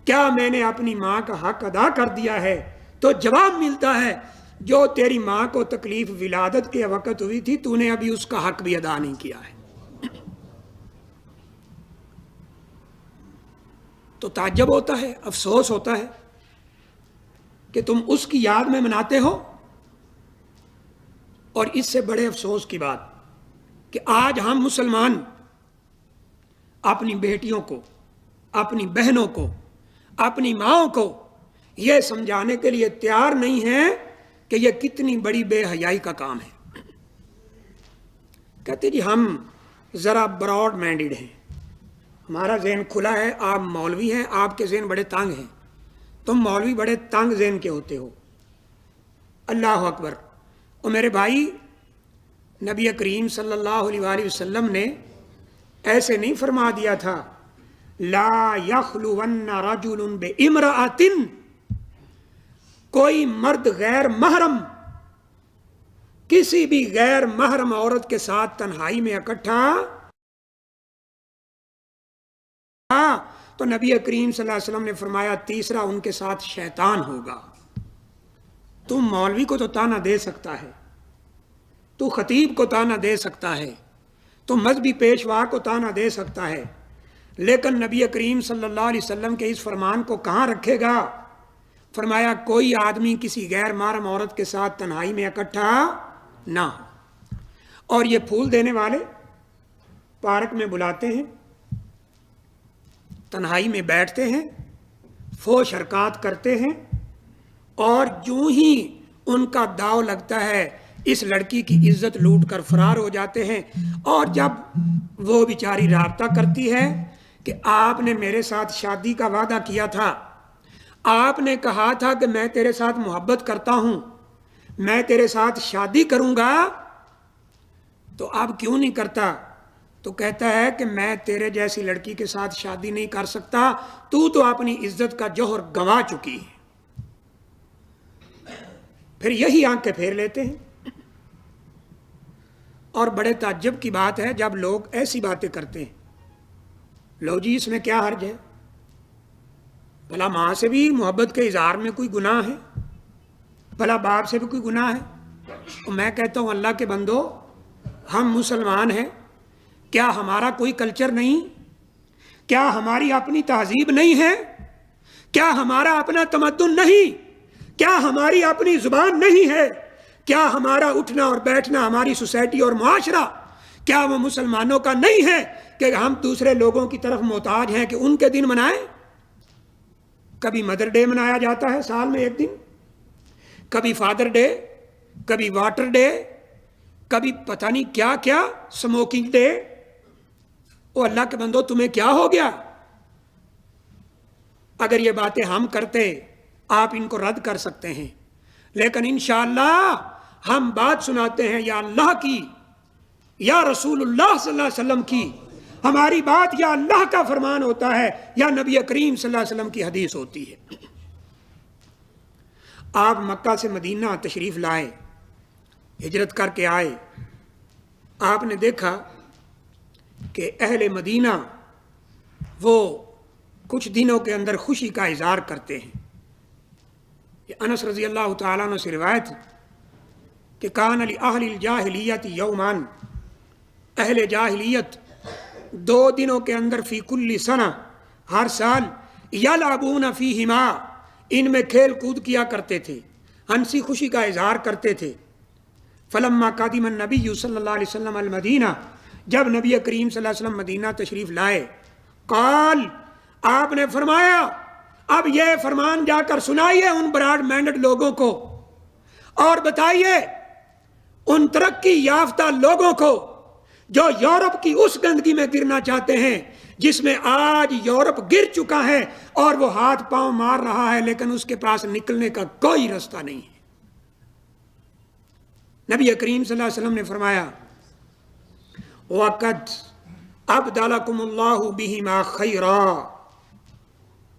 کیا میں نے اپنی ماں کا حق ادا کر دیا ہے؟ تو جواب ملتا ہے جو تیری ماں کو تکلیف ولادت کے وقت ہوئی تھی، تو نے ابھی اس کا حق بھی ادا نہیں کیا ہے۔ تو تعجب ہوتا ہے، افسوس ہوتا ہے کہ تم اس کی یاد میں مناتے ہو۔ اور اس سے بڑے افسوس کی بات کہ آج ہم مسلمان اپنی بیٹیوں کو، اپنی بہنوں کو، اپنی ماؤں کو یہ سمجھانے کے لیے تیار نہیں ہیں کہ یہ کتنی بڑی بے حیائی کا کام ہے۔ کہتے جی ہم ذرا براڈ مائنڈڈ ہیں، ہمارا ذہن کھلا ہے، آپ مولوی ہیں، آپ کے ذہن بڑے تنگ ہیں، تم مولوی بڑے تنگ ذہن کے ہوتے ہو۔ اللہ اکبر۔ اور میرے بھائی، نبی کریم صلی اللہ علیہ وآلہ وسلم نے ایسے نہیں فرما دیا تھا لا یخلون رجل بامرأۃ، کوئی مرد غیر محرم کسی بھی غیر محرم عورت کے ساتھ تنہائی میں اکٹھا، تو نبی کریم صلی اللہ علیہ وسلم نے فرمایا تیسرا ان کے ساتھ شیطان ہوگا۔ تم مولوی کو تو تانا دے سکتا ہے، تو خطیب کو تانا دے سکتا ہے، تو مذہبی پیشوا کو تانا دے سکتا ہے، لیکن نبی کریم صلی اللہ علیہ وسلم کے اس فرمان کو کہاں رکھے گا؟ فرمایا کوئی آدمی کسی غیر محرم عورت کے ساتھ تنہائی میں اکٹھا نہ ہو۔ اور یہ پھول دینے والے پارک میں بلاتے ہیں، تنہائی میں بیٹھتے ہیں، فحش حرکات کرتے ہیں، اور جو ہی ان کا داؤ لگتا ہے اس لڑکی کی عزت لوٹ کر فرار ہو جاتے ہیں۔ اور جب وہ بیچاری رابطہ کرتی ہے کہ آپ نے میرے ساتھ شادی کا وعدہ کیا تھا، آپ نے کہا تھا کہ میں تیرے ساتھ محبت کرتا ہوں، میں تیرے ساتھ شادی کروں گا، تو اب کیوں نہیں کرتا؟ تو کہتا ہے کہ میں تیرے جیسی لڑکی کے ساتھ شادی نہیں کر سکتا، تو اپنی عزت کا جوہر گنوا چکی ہے۔ پھر یہی آنکھیں پھیر لیتے ہیں۔ اور بڑے تعجب کی بات ہے جب لوگ ایسی باتیں کرتے ہیں، لو جی اس میں کیا حرج ہے؟ بھلا ماں سے بھی محبت کے اظہار میں کوئی گناہ ہے؟ بھلا باپ سے بھی کوئی گناہ ہے؟ تو میں کہتا ہوں اللہ کے بندو، ہم مسلمان ہیں، کیا ہمارا کوئی کلچر نہیں؟ کیا ہماری اپنی تہذیب نہیں ہے؟ کیا ہمارا اپنا تمدن نہیں؟ کیا ہماری اپنی زبان نہیں ہے؟ کیا ہمارا اٹھنا اور بیٹھنا، ہماری سوسائٹی اور معاشرہ، کیا وہ مسلمانوں کا نہیں ہے کہ ہم دوسرے لوگوں کی طرف محتاج ہیں کہ ان کے دن منائیں؟ کبھی مدر ڈے منایا جاتا ہے سال میں ایک دن، کبھی فادر ڈے، کبھی واٹر ڈے، کبھی پتہ نہیں کیا کیا، سموکنگ ڈے۔ او اللہ کے بندو تمہیں کیا ہو گیا؟ اگر یہ باتیں ہم کرتے آپ ان کو رد کر سکتے ہیں، لیکن انشاءاللہ ہم بات سناتے ہیں یا اللہ کی یا رسول اللہ صلی اللہ علیہ وسلم کی، ہماری بات یا اللہ کا فرمان ہوتا ہے یا نبی کریم صلی اللہ علیہ وسلم کی حدیث ہوتی ہے۔ آپ مکہ سے مدینہ تشریف لائے، ہجرت کر کے آئے، آپ نے دیکھا کہ اہل مدینہ وہ کچھ دنوں کے اندر خوشی کا اظہار کرتے ہیں۔ یہ انس رضی اللہ تعالیٰ عنہ سے روایت کہ کان لأہل الجاہلیت یومان، اہل جاہلیت 2 دنوں کے اندر فی کل سنہ، ہر سال، یلعبون فیہما، ان میں کھیل کود کیا کرتے تھے، ہنسی خوشی کا اظہار کرتے تھے۔ فلما قدم النبی صلی اللہ علیہ وسلم المدینہ، جب نبی کریم صلی اللہ علیہ وسلم مدینہ تشریف لائے، قال، آپ نے فرمایا اب یہ فرمان جا کر سنائیے ان براڈ مائنڈڈ لوگوں کو، اور بتائیے ان ترقی یافتہ لوگوں کو جو یورپ کی اس گندگی میں گرنا چاہتے ہیں جس میں آج یورپ گر چکا ہے اور وہ ہاتھ پاؤں مار رہا ہے لیکن اس کے پاس نکلنے کا کوئی راستہ نہیں ہے۔ نبی کریم صلی اللہ علیہ وسلم نے فرمایا وَقَدْ أَبْدَلَكُمُ اللَّهُ بِهِمَا خَيْرًا،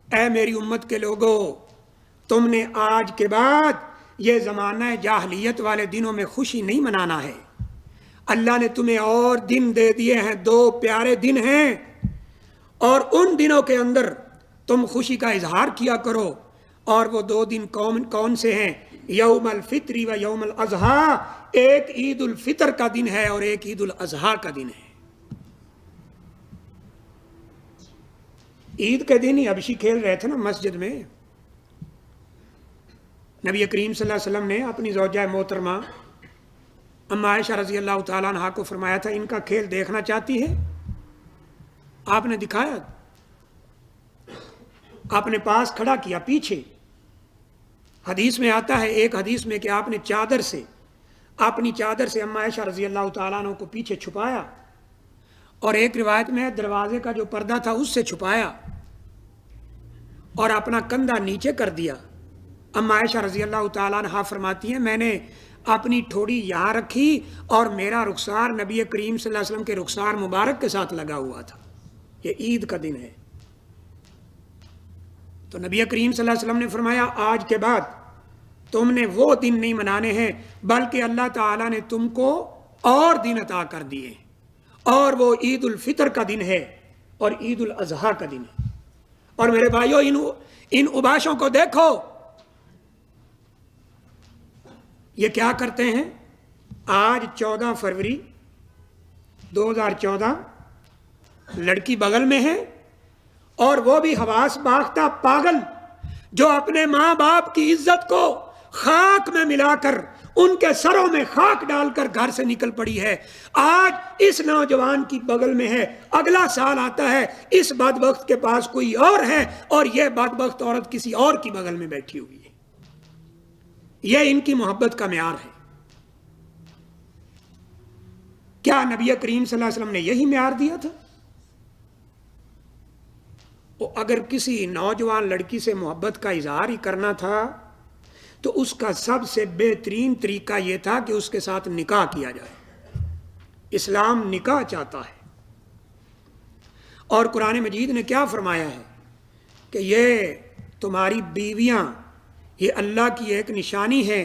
اے میری امت کے لوگوں، تم نے آج کے بعد یہ زمانہ جاہلیت والے دنوں میں خوشی نہیں منانا ہے۔ اللہ نے تمہیں اور دن دے دیے ہیں، 2 پیارے دن ہیں، اور ان دنوں کے اندر تم خوشی کا اظہار کیا کرو۔ اور وہ 2 دن کون سے ہیں؟ یوم الفطر و یوم الاضحیٰ، ایک عید الفطر کا دن ہے اور ایک عید الاضحیٰ کا دن ہے۔ عید کے دن ہی حبشی کھیل رہے تھے نا مسجد میں۔ نبی کریم صلی اللہ علیہ وسلم نے اپنی زوجہ محترمہ اما عائشہ رضی اللہ تعالیٰ عنہا کو فرمایا تھا ان کا کھیل دیکھنا چاہتی ہے؟ آپ نے دکھایا، اپنے پاس کھڑا کیا پیچھے۔ حدیث میں آتا ہے، ایک حدیث میں کہ آپ نے اپنی چادر سے اما عائشہ رضی اللہ تعالیٰ عنہ کو پیچھے چھپایا، اور ایک روایت میں دروازے کا جو پردہ تھا اس سے چھپایا، اور اپنا کندھا نیچے کر دیا۔ اما عائشہ رضی اللہ تعالیٰ عنہ فرماتی ہیں میں نے اپنی ٹھوڑی یہاں رکھی اور میرا رخسار نبی کریم صلی اللہ علیہ وسلم کے رخسار مبارک کے ساتھ لگا ہوا تھا۔ یہ عید کا دن ہے۔ تو نبی کریم صلی اللہ علیہ وسلم نے فرمایا آج کے بعد تم نے وہ دن نہیں منانے ہیں، بلکہ اللہ تعالیٰ نے تم کو اور دن عطا کر دیے، اور وہ عید الفطر کا دن ہے اور عید الاضحیٰ کا دن ہے۔ اور میرے بھائیو ان اوباشوں کو دیکھو، یہ کیا کرتے ہیں؟ آج 14 فروری 2014، لڑکی بغل میں ہے اور وہ بھی حواس باختہ پاگل جو اپنے ماں باپ کی عزت کو خاک میں ملا کر ان کے سروں میں خاک ڈال کر گھر سے نکل پڑی ہے. آج اس نوجوان کی بغل میں ہے، اگلا سال آتا ہے اس بدبخت کے پاس کوئی اور ہے اور یہ بدبخت عورت کسی اور کی بغل میں بیٹھی ہوئی ہے. یہ ان کی محبت کا معیار ہے. کیا نبی کریم صلی اللہ علیہ وسلم نے یہی معیار دیا تھا؟ اگر کسی نوجوان لڑکی سے محبت کا اظہار ہی کرنا تھا تو اس کا سب سے بہترین طریقہ یہ تھا کہ اس کے ساتھ نکاح کیا جائے. اسلام نکاح چاہتا ہے. اور قرآن مجید نے کیا فرمایا ہے کہ یہ تمہاری بیویاں یہ اللہ کی ایک نشانی ہے.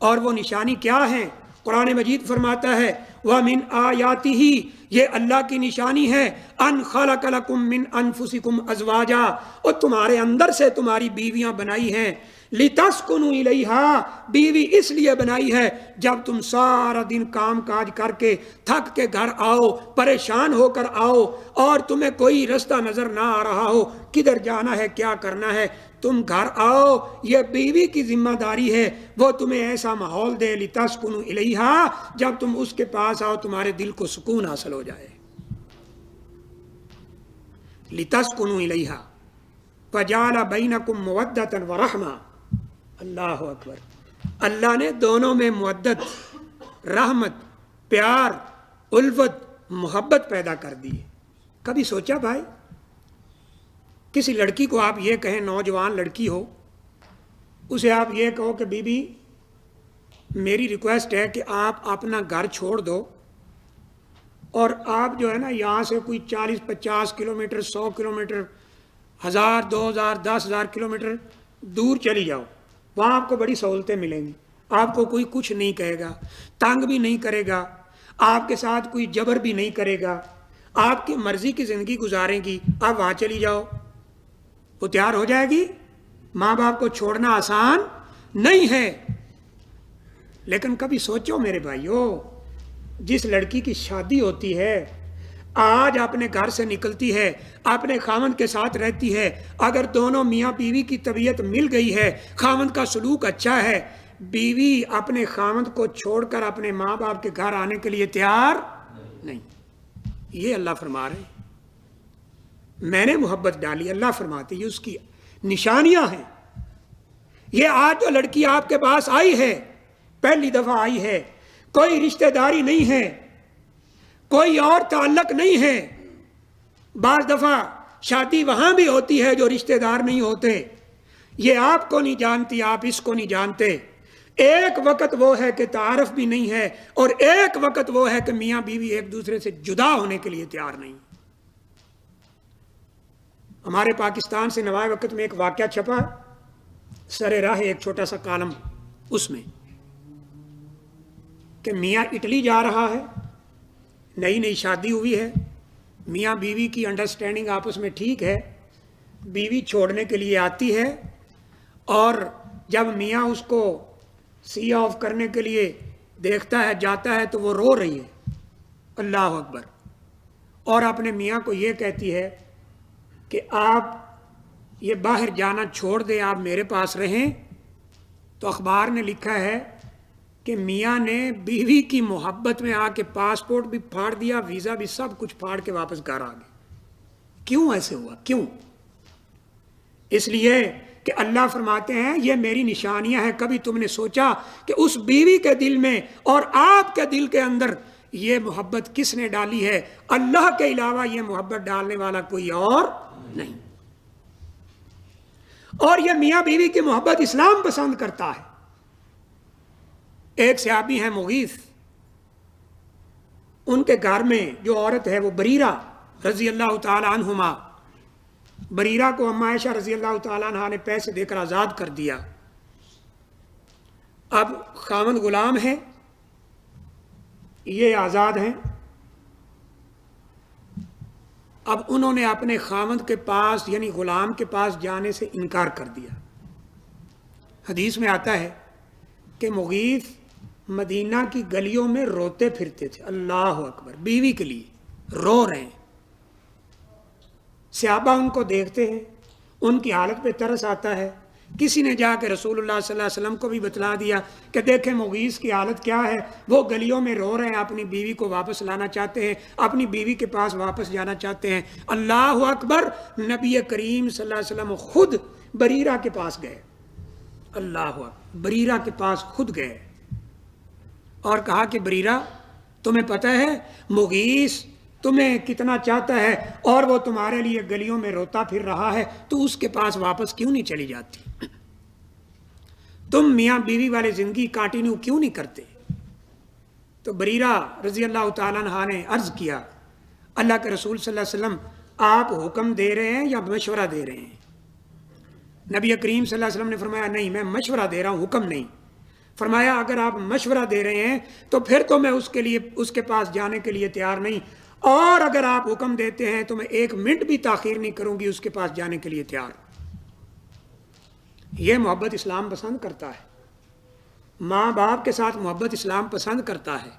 اور وہ نشانی کیا ہے؟ قرآن مجید فرماتا ہے وَمِنْ آیَاتِهِ، یہ اللہ کی نشانی ہے ان خلق لکم من انفسکم ازواجا، اور تمہارے اندر سے تمہاری بیویاں بنائی ہیں. لِتَسْكُنُوا إِلَيْهَا، بیوی اس لیے بنائی ہے جب تم سارا دن کام کاج کر کے تھک کے گھر آؤ، پریشان ہو کر آؤ اور تمہیں کوئی رستہ نظر نہ آ رہا ہو کدھر جانا ہے کیا کرنا ہے، تم گھر آؤ، یہ بیوی کی ذمہ داری ہے وہ تمہیں ایسا ماحول دے لِتَسْكُنُوا إِلَيْهَا، جب تم اس کے پاس آؤ تمہارے دل کو سکون حاصل ہو جائے. لِتَسْكُنُوا إِلَيْهَا فَجَعَلَ بَيْنَكُمْ مَوَدَّةً وَرَحْمَةً. اللہ اکبر. اللہ نے دونوں میں مودت، رحمت، پیار، الفت، محبت پیدا کر دی ہے. کبھی سوچا بھائی کسی لڑکی کو آپ یہ کہیں، نوجوان لڑکی ہو، اسے آپ یہ کہو کہ بی بی میری ریکویسٹ ہے کہ آپ اپنا گھر چھوڑ دو اور آپ جو ہے نا یہاں سے کوئی 40-50 کلومیٹر، 100 کلومیٹر، 1000 2000 10,000 کلومیٹر دور چلی جاؤ، وہاں آپ کو بڑی سہولتیں ملیں گی، آپ کو کوئی کچھ نہیں کہے گا، تنگ بھی نہیں کرے گا، آپ کے ساتھ کوئی جبر بھی نہیں کرے گا، آپ کی مرضی کی زندگی گزاریں گی، آپ وہاں چلی جاؤ. وہ تیار ہو جائے گی؟ ماں باپ کو چھوڑنا آسان نہیں ہے. لیکن کبھی سوچو میرے بھائیو، جس لڑکی کی شادی ہوتی ہے، آج اپنے گھر سے نکلتی ہے، اپنے خاوند کے ساتھ رہتی ہے، اگر دونوں میاں بیوی کی طبیعت مل گئی ہے، خاوند کا سلوک اچھا ہے، بیوی اپنے خاوند کو چھوڑ کر اپنے ماں باپ کے گھر آنے کے لیے تیار نہیں. یہ اللہ فرما رہے ہیں میں نے محبت ڈالی. اللہ فرماتے یہ اس کی نشانیاں ہیں. یہ آج جو لڑکی آپ کے پاس آئی ہے، پہلی دفعہ آئی ہے، کوئی رشتہ داری نہیں ہے، کوئی اور تعلق نہیں ہے. بعض دفعہ شادی وہاں بھی ہوتی ہے جو رشتہ دار نہیں ہوتے. یہ آپ کو نہیں جانتی، آپ اس کو نہیں جانتے. ایک وقت وہ ہے کہ تعارف بھی نہیں ہے اور ایک وقت وہ ہے کہ میاں بیوی ایک دوسرے سے جدا ہونے کے لیے تیار نہیں. ہمارے پاکستان سے نوائے وقت میں ایک واقعہ چھپا، سر راہ ایک چھوٹا سا کالم، اس میں کہ میاں اٹلی جا رہا ہے، نئی نئی شادی ہوئی ہے، میاں بیوی کی انڈرسٹینڈنگ آپس میں ٹھیک ہے، بیوی چھوڑنے کے لیے آتی ہے اور جب میاں اس کو سی آف کرنے کے لیے دیکھتا ہے جاتا ہے تو وہ رو رہی ہے. اللہ اکبر. اور اپنے میاں کو یہ کہتی ہے کہ آپ یہ باہر جانا چھوڑ دیں، آپ میرے پاس رہیں. تو اخبار نے لکھا ہے کہ میاں نے بیوی کی محبت میں آ کے پاسپورٹ بھی پھاڑ دیا، ویزا بھی، سب کچھ پھاڑ کے واپس گھر آ گئے. کیوں ایسے ہوا؟ کیوں؟ اس لیے کہ اللہ فرماتے ہیں یہ میری نشانیاں ہیں. کبھی تم نے سوچا کہ اس بیوی کے دل میں اور آپ کے دل کے اندر یہ محبت کس نے ڈالی ہے؟ اللہ کے علاوہ یہ محبت ڈالنے والا کوئی اور نہیں. اور یہ میاں بیوی کی محبت اسلام پسند کرتا ہے. ایک صحابی ہیں مغیث، ان کے گھر میں جو عورت ہے وہ بریرہ رضی اللہ تعالی عنہما، بریرہ کو اما عائشہ رضی اللہ تعالی عنہ نے پیسے دے کر آزاد کر دیا. اب خاوند غلام ہے، یہ آزاد ہیں. اب انہوں نے اپنے خاوند کے پاس یعنی غلام کے پاس جانے سے انکار کر دیا. حدیث میں آتا ہے کہ مغیث مدینہ کی گلیوں میں روتے پھرتے تھے. اللہ اکبر. بیوی کے لیے رو رہے ہیں. صحابہ ان کو دیکھتے ہیں، ان کی حالت پہ ترس آتا ہے. کسی نے جا کے رسول اللہ صلی اللہ علیہ وسلم کو بھی بتلا دیا کہ دیکھیں مغیث کی حالت کیا ہے، وہ گلیوں میں رو رہے ہیں، اپنی بیوی کو واپس لانا چاہتے ہیں، اپنی بیوی کے پاس واپس جانا چاہتے ہیں. اللہ اکبر، نبی کریم صلی اللہ علیہ وسلم خود بریرہ کے پاس گئے. اللہ اکبر، بریرہ کے پاس خود گئے اور کہا کہ بریرہ، تمہیں پتہ ہے مغیث تمہیں کتنا چاہتا ہے اور وہ تمہارے لیے گلیوں میں روتا پھر رہا ہے، تو اس کے پاس واپس کیوں نہیں چلی جاتی؟ تم میاں بیوی والے زندگی کانٹینیو کیوں نہیں کرتے؟ تو بریرہ رضی اللہ تعالیٰ عنہ نے عرض کیا، اللہ کے رسول صلی اللہ علیہ وسلم آپ حکم دے رہے ہیں یا مشورہ دے رہے ہیں؟ نبی کریم صلی اللہ علیہ وسلم نے فرمایا نہیں، میں مشورہ دے رہا ہوں، حکم نہیں. فرمایا اگر آپ مشورہ دے رہے ہیں تو پھر تو میں اس کے پاس جانے کے لیے تیار نہیں، اور اگر آپ حکم دیتے ہیں تو میں 1 منٹ بھی تاخیر نہیں کروں گی اس کے پاس جانے کے لیے تیار. یہ محبت اسلام پسند کرتا ہے. ماں باپ کے ساتھ محبت اسلام پسند کرتا ہے،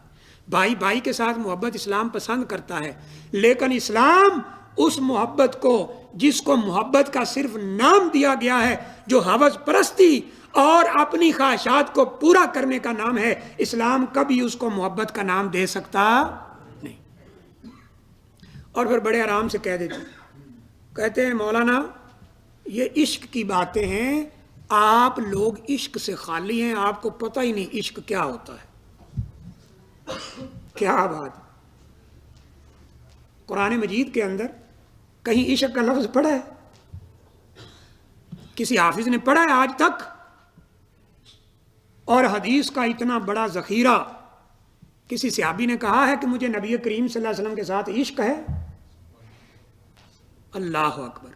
بھائی بھائی کے ساتھ محبت اسلام پسند کرتا ہے. لیکن اسلام اس محبت کو، جس کو محبت کا صرف نام دیا گیا ہے، جو ہوس پرستی اور اپنی خواہشات کو پورا کرنے کا نام ہے، اسلام کبھی اس کو محبت کا نام دے سکتا نہیں. اور پھر بڑے آرام سے کہہ دیتے، کہتے ہیں مولانا یہ عشق کی باتیں ہیں، آپ لوگ عشق سے خالی ہیں، آپ کو پتہ ہی نہیں عشق کیا ہوتا ہے. کیا بات! قرآن مجید کے اندر کہیں عشق کا لفظ پڑھا ہے؟ کسی حافظ نے پڑھا ہے آج تک؟ اور حدیث کا اتنا بڑا ذخیرہ، کسی صحابی نے کہا ہے کہ مجھے نبی کریم صلی اللہ علیہ وسلم کے ساتھ عشق ہے؟ اللہ اکبر!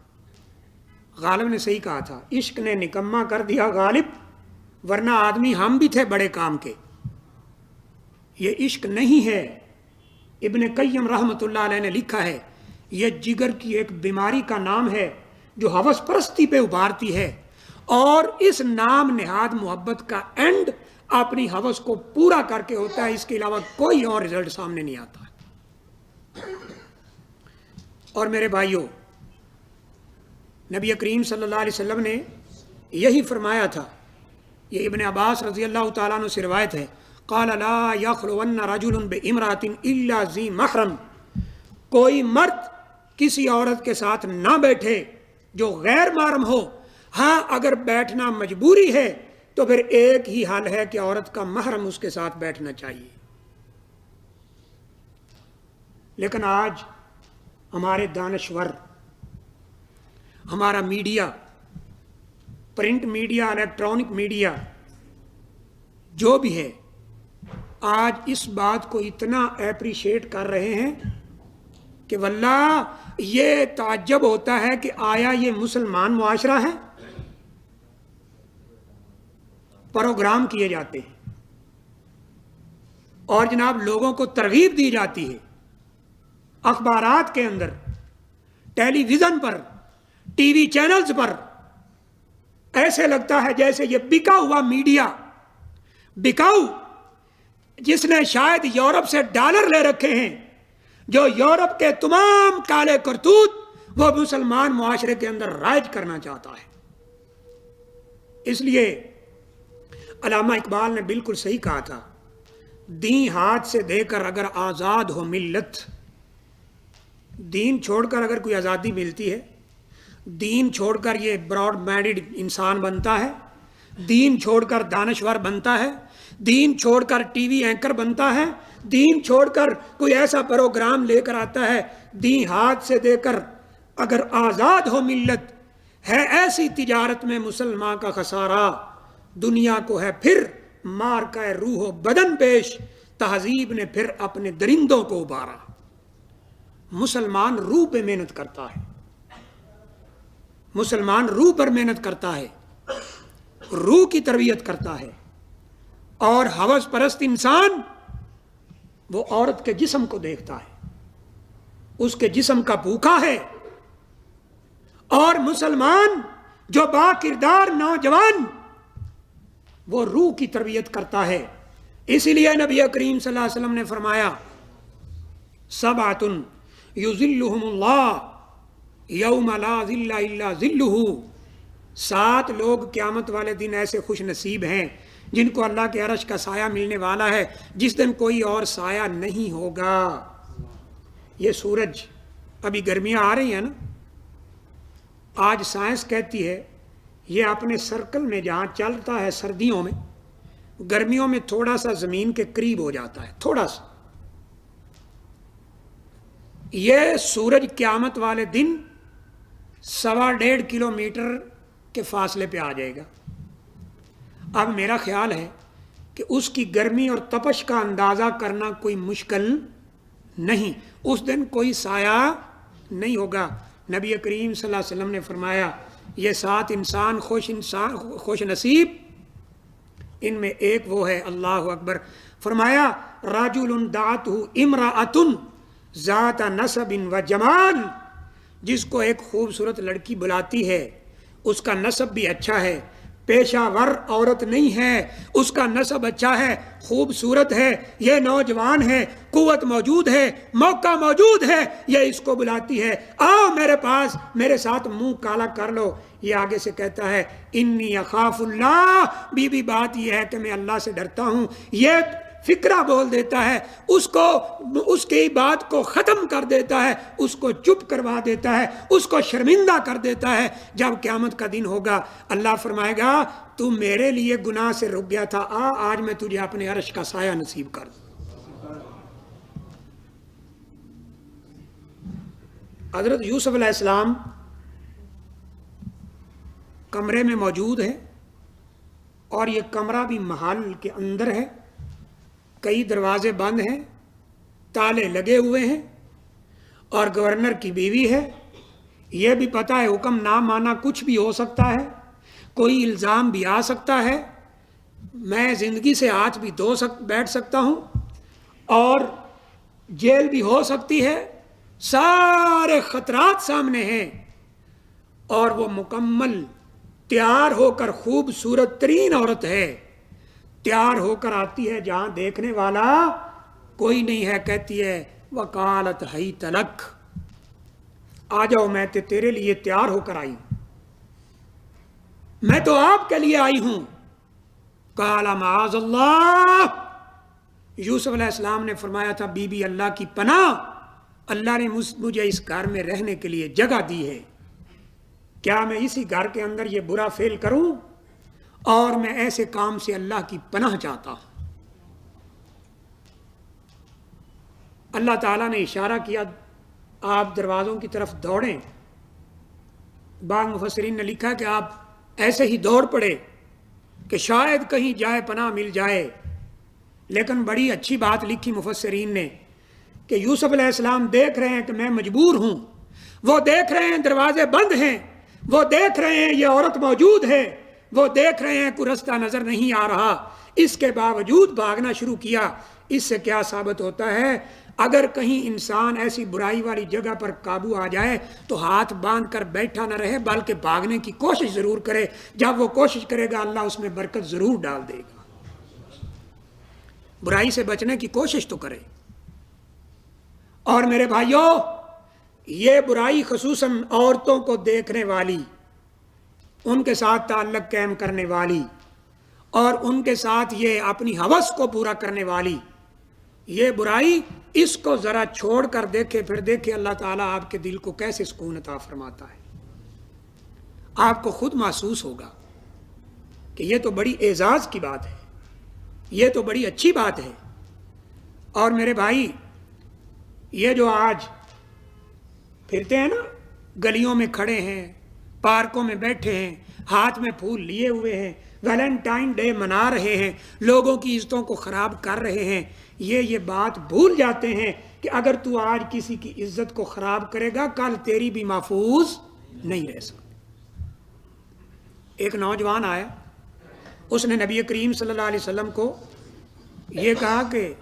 غالب نے صحیح کہا تھا، عشق نے نکما کر دیا غالب، ورنہ آدمی ہم بھی تھے بڑے کام کے. یہ عشق نہیں ہے. ابن قیم رحمۃ اللہ علیہ نے لکھا ہے یہ جگر کی ایک بیماری کا نام ہے جو ہوس پرستی پہ ابھارتی ہے، اور اس نام نہاد محبت کا اینڈ اپنی ہوس کو پورا کر کے ہوتا ہے، اس کے علاوہ کوئی اور رزلٹ سامنے نہیں آتا. اور میرے بھائیوں، نبی کریم صلی اللہ علیہ وسلم نے یہی فرمایا تھا. یہ ابن عباس رضی اللہ تعالیٰ عنہ سے روایت ہے، قال لا یخلون رجل بامرأۃ الا ذی محرم، کوئی مرد کسی عورت کے ساتھ نہ بیٹھے جو غیر محرم ہو. ہاں اگر بیٹھنا مجبوری ہے تو پھر ایک ہی حل ہے کہ عورت کا محرم اس کے ساتھ بیٹھنا چاہیے. لیکن آج ہمارے دانشور، ہمارا media, print media, electronic media جو بھی ہے، آج اس بات کو اتنا اپریشیٹ کر رہے ہیں کہ واللہ یہ تعجب ہوتا ہے کہ آیا یہ مسلمان معاشرہ ہے؟ پروگرام کیے جاتے ہیں اور جناب لوگوں کو ترغیب دی جاتی ہے، اخبارات کے اندر، ٹیلی ویژن پر، ٹی وی چینلز پر. ایسے لگتا ہے جیسے یہ بکا ہوا میڈیا، بکاؤ جس نے شاید یورپ سے ڈالر لے رکھے ہیں، جو یورپ کے تمام کالے کرتوت وہ مسلمان معاشرے کے اندر رائج کرنا چاہتا ہے. اس لیے علامہ اقبال نے بالکل صحیح کہا تھا، دین ہاتھ سے دے کر اگر آزاد ہو ملت، دین چھوڑ کر اگر کوئی آزادی ملتی ہے، دین چھوڑ کر یہ براڈ مائنڈڈ انسان بنتا ہے، دین چھوڑ کر دانشور بنتا ہے، دین چھوڑ کر ٹی وی اینکر بنتا ہے، دین چھوڑ کر کوئی ایسا پروگرام لے کر آتا ہے، دین ہاتھ سے دے کر اگر آزاد ہو ملت، ہے ایسی تجارت میں مسلمان کا خسارہ، دنیا کو ہے پھر مار کا روح و بدن پیش، تہذیب نے پھر اپنے درندوں کو ابھارا. مسلمان روح پہ محنت کرتا ہے، مسلمان روح پر محنت کرتا ہے، روح کی تربیت کرتا ہے. اور ہوس پرست انسان وہ عورت کے جسم کو دیکھتا ہے، اس کے جسم کا بھوکا ہے. اور مسلمان جو با کردار نوجوان وہ روح کی تربیت کرتا ہے. اسی لیے نبی کریم صلی اللہ علیہ وسلم نے فرمایا، سبعۃ یظلھم اللہ یوم لا ظل الا ظلہ، 7 لوگ قیامت والے دن ایسے خوش نصیب ہیں جن کو اللہ کے عرش کا سایہ ملنے والا ہے، جس دن کوئی اور سایہ نہیں ہوگا۔ یہ سورج، ابھی گرمیاں آ رہی ہیں نا، آج سائنس کہتی ہے یہ اپنے سرکل میں جہاں چلتا ہے سردیوں میں، گرمیوں میں تھوڑا سا زمین کے قریب ہو جاتا ہے، تھوڑا سا۔ یہ سورج قیامت والے دن 1.25 کلومیٹر کے فاصلے پہ آ جائے گا۔ اب میرا خیال ہے کہ اس کی گرمی اور تپش کا اندازہ کرنا کوئی مشکل نہیں، اس دن کوئی سایہ نہیں ہوگا۔ نبی کریم صلی اللہ علیہ وسلم نے فرمایا یہ 7 انسان خوش نصیب، ان میں ایک وہ ہے، اللہ اکبر، فرمایا رجل دعته امرأۃ ذات نسب و جمال، جس کو ایک خوبصورت لڑکی بلاتی ہے، اس کا نسب بھی اچھا ہے، پیشہ ور عورت نہیں ہے، اس کا نسب اچھا ہے، خوبصورت ہے، یہ نوجوان ہے، قوت موجود ہے، موقع موجود ہے، یہ اس کو بلاتی ہے آؤ میرے پاس، میرے ساتھ منہ کالا کر لو۔ یہ آگے سے کہتا ہے انی اخاف اللہ، بی بات یہ ہے کہ میں اللہ سے ڈرتا ہوں۔ یہ فکرہ بول دیتا ہے، اس کو، اس کی بات کو ختم کر دیتا ہے، اس کو چپ کروا دیتا ہے، اس کو شرمندہ کر دیتا ہے۔ جب قیامت کا دن ہوگا اللہ فرمائے گا تو میرے لیے گناہ سے رک گیا تھا، آج میں تجھے اپنے عرش کا سایہ نصیب کر دوں۔ حضرت یوسف علیہ السلام کمرے میں موجود ہے، اور یہ کمرہ بھی محل کے اندر ہے، کئی دروازے بند ہیں، تالے لگے ہوئے ہیں، اور گورنر کی بیوی ہے۔ یہ بھی پتہ ہے حکم نہ مانا کچھ بھی ہو سکتا ہے، کوئی الزام بھی آ سکتا ہے، میں زندگی سے ہاتھ بھی دھو بیٹھ سکتا ہوں، اور جیل بھی ہو سکتی ہے، سارے خطرات سامنے ہیں، اور وہ مکمل تیار ہو کر، خوبصورت ترین عورت ہے، تیار ہو کر آتی ہے جہاں دیکھنے والا کوئی نہیں ہے، کہتی ہے وکالت حیت لک، آ جاؤ میں تیرے لیے تیار ہو کر آئی ہوں، میں تو آپ کے لیے آئی ہوں۔ قال معاذ اللہ، یوسف علیہ السلام نے فرمایا تھا بی بی اللہ کی پناہ، اللہ نے مجھے اس گھر میں رہنے کے لیے جگہ دی ہے، کیا میں اسی گھر کے اندر یہ برا فعل کروں؟ اور میں ایسے کام سے اللہ کی پناہ چاہتا ہوں۔ اللہ تعالیٰ نے اشارہ کیا آپ دروازوں کی طرف دوڑیں۔ بعض مفسرین نے لکھا کہ آپ ایسے ہی دوڑ پڑے کہ شاید کہیں جائے پناہ مل جائے، لیکن بڑی اچھی بات لکھی مفسرین نے کہ یوسف علیہ السلام دیکھ رہے ہیں کہ میں مجبور ہوں، وہ دیکھ رہے ہیں دروازے بند ہیں، وہ دیکھ رہے ہیں یہ عورت موجود ہے، وہ دیکھ رہے ہیں کوئی رستہ نظر نہیں آ رہا، اس کے باوجود بھاگنا شروع کیا۔ اس سے کیا ثابت ہوتا ہے؟ اگر کہیں انسان ایسی برائی والی جگہ پر قابو آ جائے تو ہاتھ باندھ کر بیٹھا نہ رہے، بلکہ بھاگنے کی کوشش ضرور کرے۔ جب وہ کوشش کرے گا اللہ اس میں برکت ضرور ڈال دے گا۔ برائی سے بچنے کی کوشش تو کرے۔ اور میرے بھائیوں، یہ برائی خصوصاً عورتوں کو دیکھنے والی، ان کے ساتھ تعلق قائم کرنے والی، اور ان کے ساتھ یہ اپنی ہوس کو پورا کرنے والی، یہ برائی، اس کو ذرا چھوڑ کر دیکھے، پھر دیکھے اللہ تعالیٰ آپ کے دل کو کیسے سکون عطا فرماتا ہے۔ آپ کو خود محسوس ہوگا کہ یہ تو بڑی اعزاز کی بات ہے، یہ تو بڑی اچھی بات ہے۔ اور میرے بھائی، یہ جو آج پھرتے ہیں نا، گلیوں میں کھڑے ہیں، پارکوں میں بیٹھے ہیں، ہاتھ میں پھول لیے ہوئے ہیں، ویلنٹائن ڈے منا رہے ہیں، لوگوں کی عزتوں کو خراب کر رہے ہیں، یہ بات بھول جاتے ہیں کہ اگر تو آج کسی کی عزت کو خراب کرے گا کل تیری بھی محفوظ نہیں رہ سکتی۔ ایک نوجوان آیا، اس نے نبی کریم صلی اللہ علیہ وسلم کو یہ کہا کہ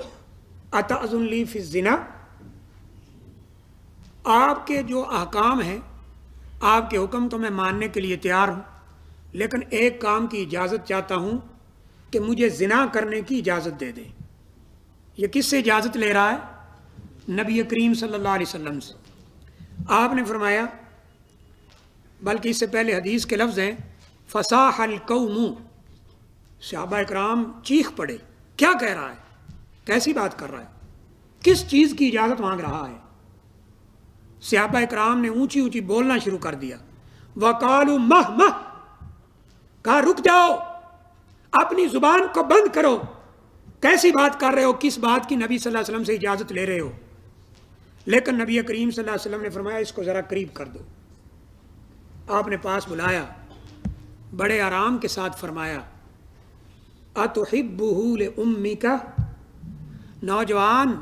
اتأذن لی فی الزنا، آپ کے جو احکام ہیں، آپ کے حکم تو میں ماننے کے لیے تیار ہوں، لیکن ایک کام کی اجازت چاہتا ہوں کہ مجھے زنا کرنے کی اجازت دے دیں۔ یہ کس سے اجازت لے رہا ہے؟ نبی کریم صلی اللہ علیہ وسلم سے۔ آپ نے فرمایا بلکہ اس سے پہلے حدیث کے لفظ ہیں فصاح القوم، صحابہ اکرام چیخ پڑے، کیا کہہ رہا ہے، کیسی بات کر رہا ہے، کس چیز کی اجازت مانگ رہا ہے؟ صحابہ اکرام نے اونچی اونچی بولنا شروع کر دیا، وقالوا مہ مہ، کہا رک جاؤ، اپنی زبان کو بند کرو، کیسی بات کر رہے ہو، کس بات کی نبی صلی اللہ علیہ وسلم سے اجازت لے رہے ہو؟ لیکن نبی کریم صلی اللہ علیہ وسلم نے فرمایا اس کو ذرا قریب کر دو۔ آپ نے پاس بلایا، بڑے آرام کے ساتھ فرمایا اتحبہ لأمک، نوجوان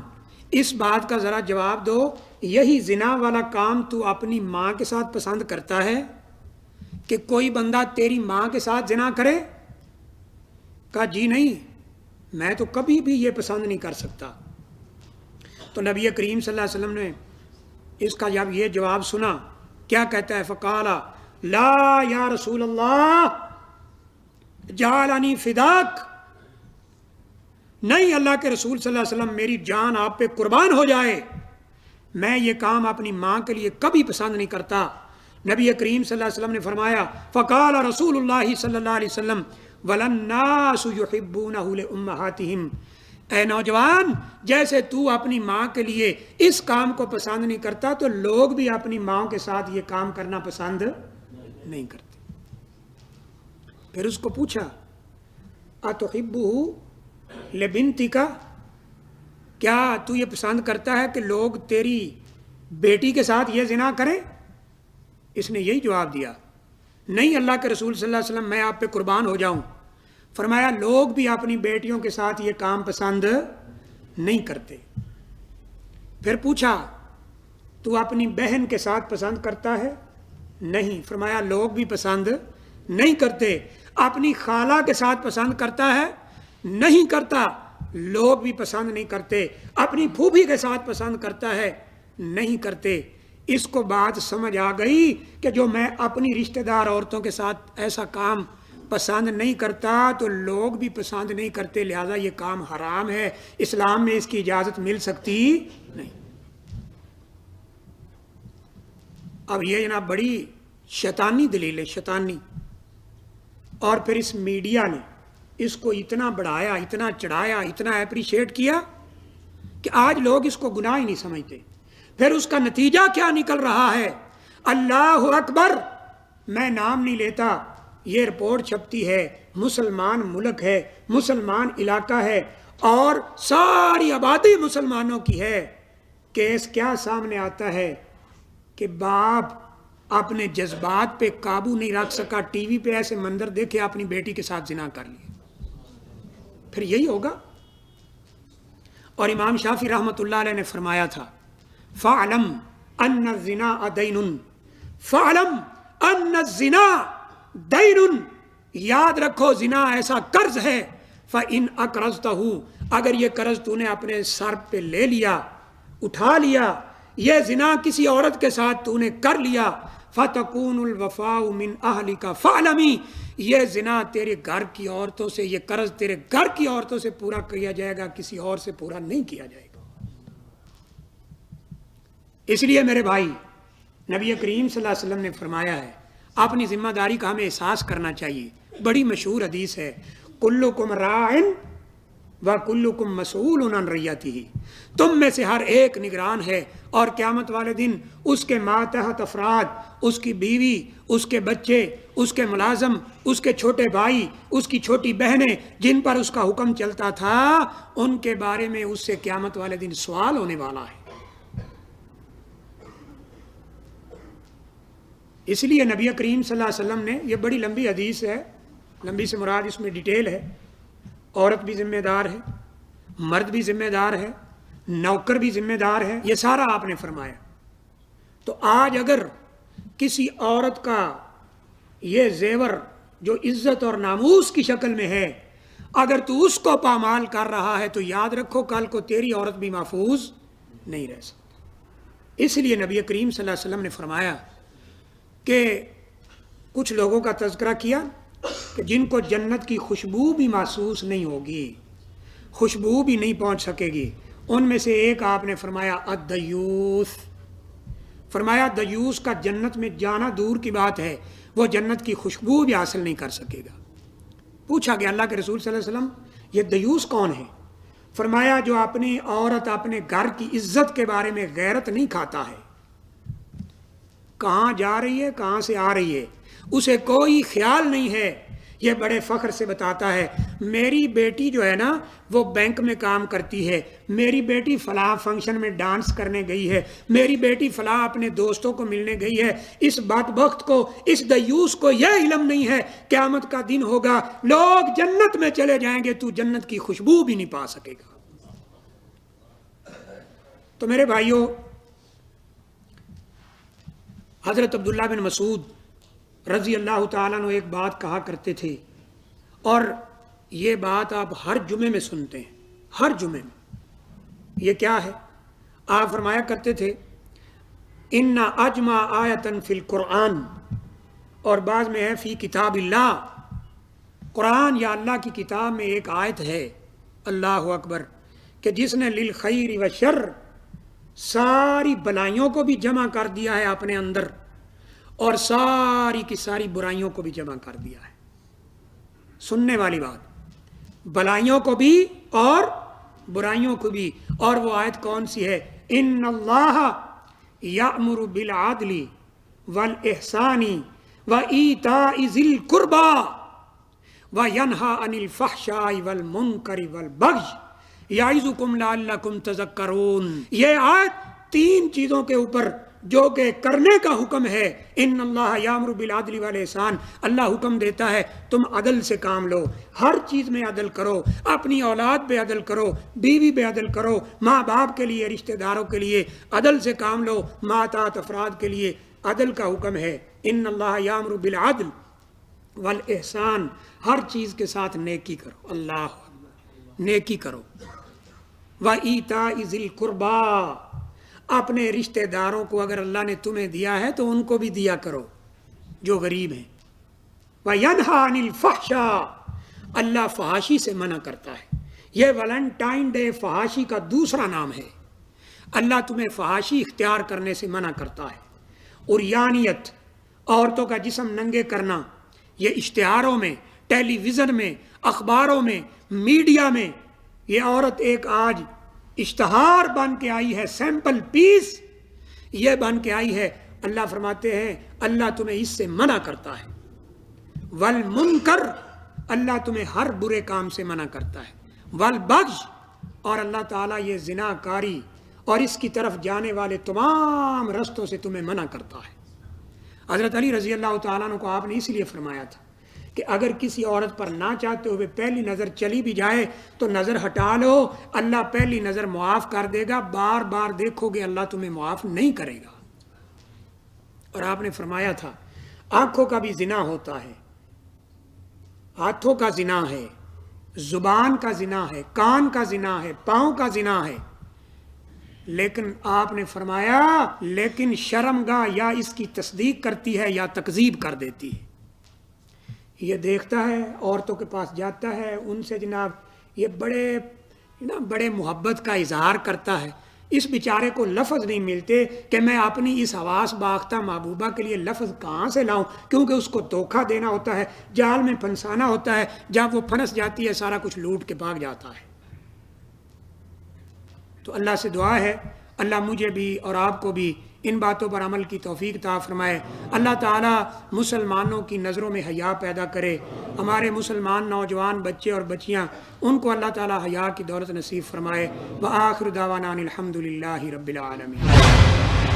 اس بات کا ذرا جواب دو، یہی زنا والا کام تو اپنی ماں کے ساتھ پسند کرتا ہے کہ کوئی بندہ تیری ماں کے ساتھ زنا کرے؟ کہا جی نہیں، میں تو کبھی بھی یہ پسند نہیں کر سکتا۔ تو نبی کریم صلی اللہ علیہ وسلم نے اس کا جب یہ جواب سنا، کیا کہتا ہے؟ فقال لا یا رسول اللہ جعلنی فداک، نہیں اللہ کے رسول صلی اللہ علیہ وسلم میری جان آپ پہ قربان ہو جائے، میں یہ کام اپنی ماں کے لیے کبھی پسند نہیں کرتا۔ نبی کریم صلی اللہ علیہ وسلم نے فرمایا فقال رسول اللہ صلی اللہ علیہ وسلم وَلَلنَّاسُ يُحِبُّونَهُ لِأُمَّهَاتِهِمْ، اے نوجوان جیسے تو اپنی ماں کے لیے اس کام کو پسند نہیں کرتا تو لوگ بھی اپنی ماں کے ساتھ یہ کام کرنا پسند نہیں کرتے۔ پھر اس کو پوچھا اتحبہ لبنتک، کیا تو یہ پسند کرتا ہے کہ لوگ تیری بیٹی کے ساتھ یہ زنا کریں؟ اس نے یہی جواب دیا، نہیں اللہ کے رسول صلی اللہ علیہ وسلم میں آپ پہ قربان ہو جاؤں۔ فرمایا لوگ بھی اپنی بیٹیوں کے ساتھ یہ کام پسند نہیں کرتے۔ پھر پوچھا تو اپنی بہن کے ساتھ پسند کرتا ہے؟ نہیں۔ فرمایا لوگ بھی پسند نہیں کرتے۔ اپنی خالہ کے ساتھ پسند کرتا ہے؟ نہیں کرتا، لوگ بھی پسند نہیں کرتے۔ اپنی پھوپھی کے ساتھ پسند کرتا ہے؟ نہیں کرتے۔ اس کو بات سمجھ آ گئی کہ جو میں اپنی رشتہ دار عورتوں کے ساتھ ایسا کام پسند نہیں کرتا تو لوگ بھی پسند نہیں کرتے، لہذا یہ کام حرام ہے، اسلام میں اس کی اجازت مل سکتی نہیں۔ اب یہ جناب بڑی شیطانی دلیل ہے، شیطانی۔ اور پھر اس میڈیا نے اس کو اتنا بڑھایا، اتنا چڑھایا، اتنا اپریشیٹ کیا کہ آج لوگ اس کو گناہ ہی نہیں سمجھتے۔ پھر اس کا نتیجہ کیا نکل رہا ہے؟ اللہ اکبر، میں نام نہیں لیتا، یہ رپورٹ چھپتی ہے، مسلمان ملک ہے، مسلمان علاقہ ہے اور ساری آبادی مسلمانوں کی ہے، کیس کیا سامنے آتا ہے کہ باپ اپنے جذبات پہ قابو نہیں رکھ سکا، ٹی وی پہ ایسے منظر دیکھے اپنی بیٹی کے ساتھ زنا کر لیا، پھر یہی ہوگا۔ اور امام شافعی رحمۃ اللہ علیہ نے فرمایا تھا فَعْلَمْ أَنَّ الزِّنَا دَيْنٌ، فَعْلَمْ أَنَّ الزِّنَا دَيْنٌ، یاد رکھو زنا ایسا قرض ہے، فَإِنْ أَقْرَضْتَهُ، اگر یہ قرض تو نے اپنے سر پہ لے لیا، اٹھا لیا، یہ زنا کسی عورت کے ساتھ تو نے کر لیا، فَتَكُونُ الْوَفَاءُ مِنْ أَهْلِكَ فَعْلَمِ، یہ زنا تیرے گھر کی عورتوں سے، یہ قرض تیرے گھر کی عورتوں سے پورا کیا جائے گا، کسی اور سے پورا نہیں کیا جائے گا۔ اس لیے میرے بھائی نبی کریم صلی اللہ علیہ وسلم نے فرمایا ہے، اپنی ذمہ داری کا ہمیں احساس کرنا چاہیے۔ بڑی مشہور حدیث ہے، کلکم راعٍ وکلکم مسئول عن رعیتہ، تم میں سے ہر ایک نگران ہے اور قیامت والے دن اس کے ماتحت افراد، اس کی بیوی، اس کے بچے، اس کے ملازم، اس کے چھوٹے بھائی، اس کی چھوٹی بہنیں جن پر اس کا حکم چلتا تھا، ان کے بارے میں اس سے قیامت والے دن سوال ہونے والا ہے۔ اس لیے نبی کریم صلی اللہ علیہ وسلم نے، یہ بڑی لمبی حدیث ہے، لمبی سے مراد اس میں ڈیٹیل ہے، عورت بھی ذمہ دار ہے، مرد بھی ذمہ دار ہے، نوکر بھی ذمہ دار ہے، یہ سارا آپ نے فرمایا۔ تو آج اگر کسی عورت کا یہ زیور جو عزت اور ناموس کی شکل میں ہے، اگر تو اس کو پامال کر رہا ہے تو یاد رکھو کل کو تیری عورت بھی محفوظ نہیں رہ سکتی۔ اس لیے نبی کریم صلی اللہ علیہ وسلم نے فرمایا کہ کچھ لوگوں کا تذکرہ کیا کہ جن کو جنت کی خوشبو بھی محسوس نہیں ہوگی، خوشبو بھی نہیں پہنچ سکے گی، ان میں سے ایک آپ نے فرمایا الدیوث، فرمایا دیوس کا جنت میں جانا دور کی بات ہے، وہ جنت کی خوشبو بھی حاصل نہیں کر سکے گا۔ پوچھا گیا اللہ کے رسول صلی اللہ علیہ وسلم یہ دیوس کون ہے؟ فرمایا جو اپنی عورت اپنے گھر کی عزت کے بارے میں غیرت نہیں کھاتا ہے، کہاں جا رہی ہے کہاں سے آ رہی ہے اسے کوئی خیال نہیں ہے، یہ بڑے فخر سے بتاتا ہے میری بیٹی جو ہے نا وہ بینک میں کام کرتی ہے، میری بیٹی فلاں فنکشن میں ڈانس کرنے گئی ہے، میری بیٹی فلاں اپنے دوستوں کو ملنے گئی ہے۔ اس بدبخت کو، اس دیوس کو یہ علم نہیں ہے قیامت کا دن ہوگا لوگ جنت میں چلے جائیں گے، تو جنت کی خوشبو بھی نہیں پا سکے گا۔ تو میرے بھائیوں، حضرت عبداللہ بن مسعود رضی اللہ تعالیٰ عنہ ایک بات کہا کرتے تھے، اور یہ بات آپ ہر جمعے میں سنتے ہیں، ہر جمعے میں۔ یہ کیا ہے؟ آپ فرمایا کرتے تھے ان اجمع آیتن فی القرآن، اور بعض میں ہے فی کتاب اللہ، قرآن یا اللہ کی کتاب میں ایک آیت ہے، اللہ اکبر، کہ جس نے للخیر و شر، ساری بلائیوں کو بھی جمع کر دیا ہے اپنے اندر، اور ساری کی ساری برائیوں کو بھی جمع کر دیا ہے۔ سننے والی بات، بلائیوں کو بھی اور برائیوں کو بھی۔ اور وہ آیت کون سی ہے؟ ان اللہ یأمر بالعدل والاحسان وایتاء ذی القربی وینہی عن الفحشاء والمنکر والبغی یعظکم لعلکم تذکرون۔ یہ آیت تین چیزوں کے اوپر جو کہ کرنے کا حکم ہے، ان اللہ یامر بالعدل والاحسان، اللہ حکم دیتا ہے تم عدل سے کام لو، ہر چیز میں عدل کرو، اپنی اولاد پہ عدل کرو، بیوی پہ عدل کرو، ماں باپ کے لیے، رشتہ داروں کے لیے عدل سے کام لو، ماتحت افراد کے لیے عدل کا حکم ہے۔ ان اللہ یامر بالعدل والاحسان، ہر چیز کے ساتھ نیکی کرو، اللہ نیکی کرو۔ وایتاء ذی القربی، اپنے رشتہ داروں کو اگر اللہ نے تمہیں دیا ہے تو ان کو بھی دیا کرو جو غریب ہیں۔ وینہی عن الفحشاء، اللہ فحاشی سے منع کرتا ہے۔ یہ ویلنٹائن ڈے فحاشی کا دوسرا نام ہے۔ اللہ تمہیں فحاشی اختیار کرنے سے منع کرتا ہے۔ عریانیت، عورتوں کا جسم ننگے کرنا، یہ اشتہاروں میں، ٹیلی ویژن میں، اخباروں میں، میڈیا میں یہ عورت ایک آج اشتہار بن کے آئی ہے، سیمپل پیس یہ بن کے آئی ہے۔ اللہ فرماتے ہیں اللہ تمہیں اس سے منع کرتا ہے۔ والمنکر، اللہ تمہیں ہر برے کام سے منع کرتا ہے۔ والبغی، اور اللہ تعالیٰ یہ زنا کاری اور اس کی طرف جانے والے تمام رستوں سے تمہیں منع کرتا ہے۔ حضرت علی رضی اللہ تعالیٰ عنہ کو آپ نے اس لیے فرمایا تھا کہ اگر کسی عورت پر نہ چاہتے ہوئے پہلی نظر چلی بھی جائے تو نظر ہٹا لو، اللہ پہلی نظر معاف کر دے گا، بار بار دیکھو گے اللہ تمہیں معاف نہیں کرے گا۔ اور آپ نے فرمایا تھا آنکھوں کا بھی زنا ہوتا ہے، ہاتھوں کا زنا ہے، زبان کا زنا ہے، کان کا زنا ہے، پاؤں کا زنا ہے، لیکن آپ نے فرمایا لیکن شرمگاہ یا اس کی تصدیق کرتی ہے یا تکذیب کر دیتی ہے۔ یہ دیکھتا ہے، عورتوں کے پاس جاتا ہے، ان سے جناب یہ بڑے محبت کا اظہار کرتا ہے، اس بیچارے کو لفظ نہیں ملتے کہ میں اپنی اس حواس باختہ محبوبہ کے لیے لفظ کہاں سے لاؤں، کیونکہ اس کو دھوکہ دینا ہوتا ہے، جال میں پھنسانا ہوتا ہے، جب وہ پھنس جاتی ہے سارا کچھ لوٹ کے بھاگ جاتا ہے۔ تو اللہ سے دعا ہے اللہ مجھے بھی اور آپ کو بھی ان باتوں پر عمل کی توفیق عطا فرمائے۔ اللہ تعالیٰ مسلمانوں کی نظروں میں حیا پیدا کرے، ہمارے مسلمان نوجوان بچے اور بچیاں ان کو اللہ تعالیٰ حیا کی دولت نصیب فرمائے۔ وآخر دعوانا ان الحمد للہ رب العالمین۔